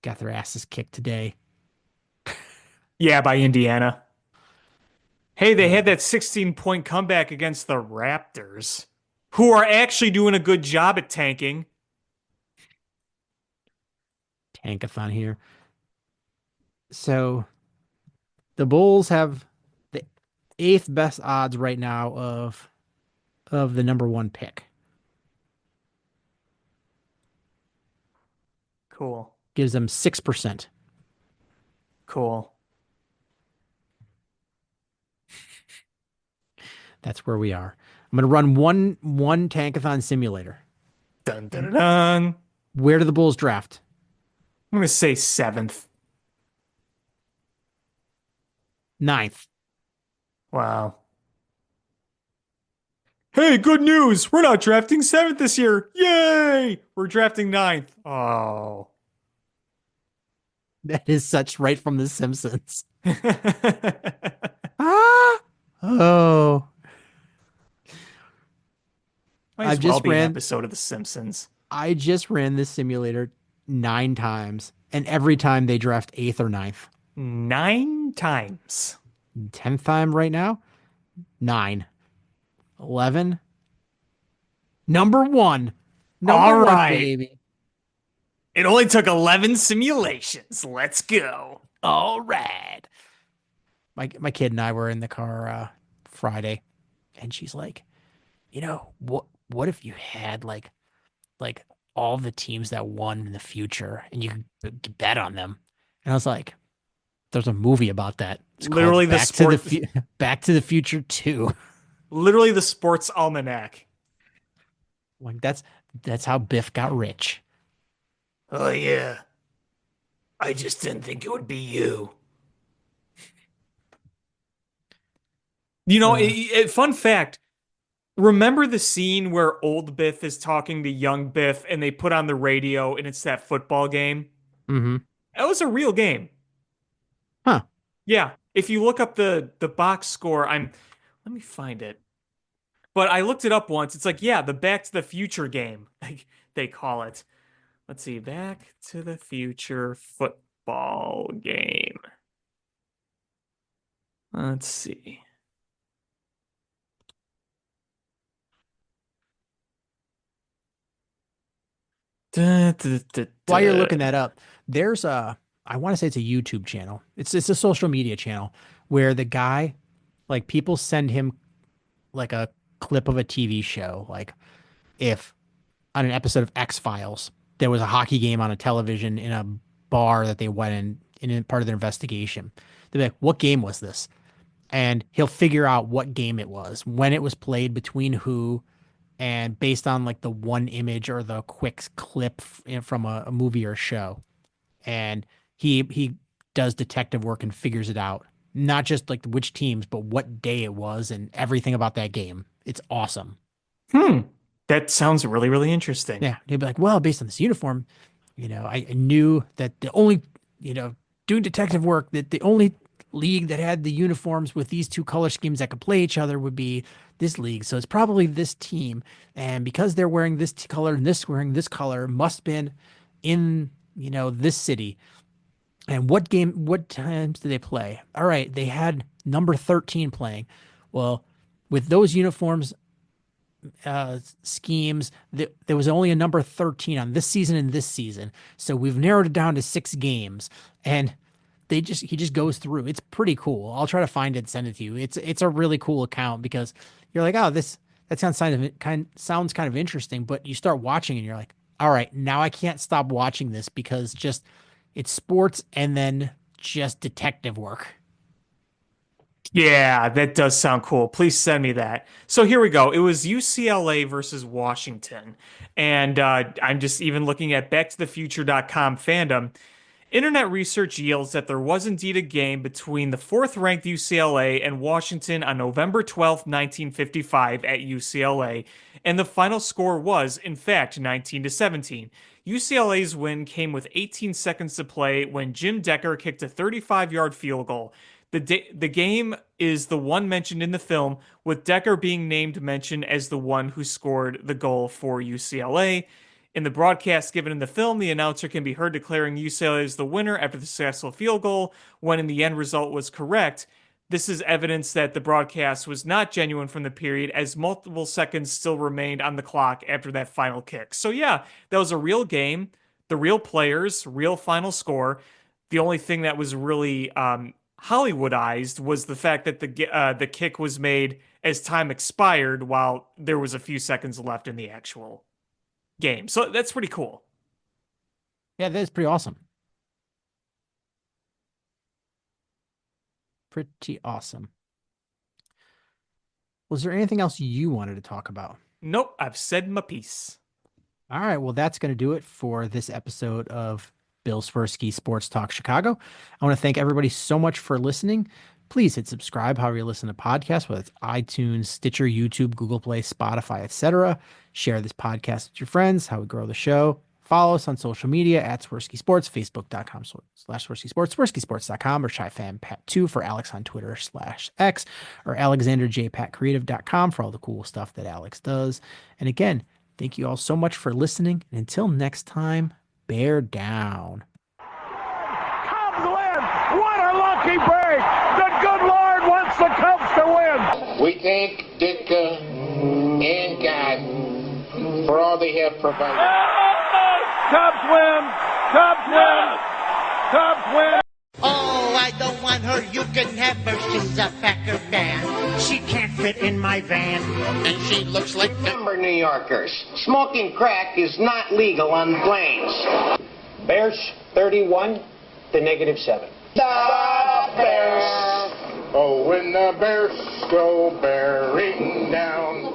got their asses kicked today. Yeah, by Indiana. Hey, they Uh, had that 16-point comeback against the Raptors, who are actually doing a good job at tanking. Tankathon here. So the Bulls have the eighth best odds right now of the number one pick. Cool. Gives them 6%. Cool. That's where we are. I'm gonna run one Tankathon simulator. Dun dun dun. Dun. Where do the Bulls draft? I'm gonna say seventh. Ninth. Wow. Hey, good news! We're not drafting seventh this year. Yay! We're drafting ninth. Oh. That is such right from The Simpsons. Might Ah. Oh. I've as well just be an ran episode of The Simpsons. I just ran this simulator 9 times, and every time they draft eighth or ninth. 9 times. 10th time right now, 9, 11. Number one. Number All one, right. baby. It only took 11 simulations. Let's go. All right. My kid and I were in the car Friday, and she's like, what if you had like all the teams that won in the future and you could bet on them? And I was like, there's a movie about that. It's Literally called the sport, Back to the Future 2. literally the sports almanac. Like that's how Biff got rich. Oh yeah. I just didn't think it would be you. Uh, Fun fact. Remember the scene where old Biff is talking to young Biff and they put on the radio and it's that football game? mm-hmm. That was a real game. Huh. Yeah. If you look up the box score, let me find it. But I looked it up once. It's like, yeah, the Back to the Future game, like they call it. Let's see, Back to the Future football game. Let's see. Da, da, da, While you're da. looking that up, there's a I want to say it's a YouTube channel. It's a social media channel where the guy, like people send him like a clip of a TV show, like if on an episode of X-Files there was a hockey game on a television in a bar that they went in part of their investigation. They'd be like, "What game was this?" And he'll figure out what game it was, when it was played, between who, and based on like the one image or the quick clip from a movie or show. And he does detective work and figures it out, not just like which teams, but what day it was and everything about that game. It's awesome. Hmm. That sounds really, really interesting. Yeah, he'd be like, well, based on this uniform, I knew that the only, doing detective work, that the only league that had the uniforms with these two color schemes that could play each other would be this league. So it's probably this team. And because they're wearing this color and this wearing this color, must have been in, this city. And what times did they play? All right, they had number 13 playing. Well, with those uniforms, schemes, there was only a number 13 on this season and this season. So we've narrowed it down to 6 games. And he just goes through. It's pretty cool. I'll try to find it and send it to you. It's a really cool account because you're like, oh, that sounds kind of interesting, but you start watching and you're like, all right, now I can't stop watching this because just it's sports and then just detective work. Yeah, that does sound cool. Please send me that. So here we go. It was UCLA versus Washington. And I'm just even looking at backtothefuture.com fandom. Internet research yields that there was indeed a game between the 4th-ranked UCLA and Washington on November 12, 1955 at UCLA, and the final score was, in fact, 19-17. UCLA's win came with 18 seconds to play when Jim Decker kicked a 35-yard field goal. The game is the one mentioned in the film, with Decker being mentioned as the one who scored the goal for UCLA. In the broadcast given in the film, the announcer can be heard declaring UCLA as the winner after the successful field goal, when in the end result was correct. This is evidence that the broadcast was not genuine from the period, as multiple seconds still remained on the clock after that final kick. So yeah, that was a real game, the real players, real final score. The only thing that was really Hollywoodized was the fact that the kick was made as time expired while there was a few seconds left in the actual game. So that's pretty cool. Yeah, that is pretty awesome. Pretty awesome. Was there anything else you wanted to talk about? Nope, I've said my piece. All right, well, that's going to do it for this episode of Bill Swerski Sports Talk Chicago. I want to thank everybody so much for listening. Please hit subscribe however you listen to podcasts, whether it's iTunes, Stitcher, YouTube, Google Play, Spotify, etc. Share this podcast with your friends, how we grow the show. Follow us on social media at Swerski Sports, Facebook.com/Swerski Sports, SwerskiSports.com, or ChiFanPat2 for Alex on Twitter /X, or AlexanderJPatCreative.com for all the cool stuff that Alex does. And again, thank you all so much for listening. And until next time, bear down. Cubs win! What a lucky break! The good Lord wants the Cubs to win! We thank Ditka and God for all they have provided. Cubs win! Cubs win! Cubs win! Oh, I don't want her. You can have her. She's a Packer fan. She can't fit in my van. And she looks like number New Yorkers. Smoking crack is not legal on planes. Bears 31 to -7. The Bears. Oh, when the Bears go bearing down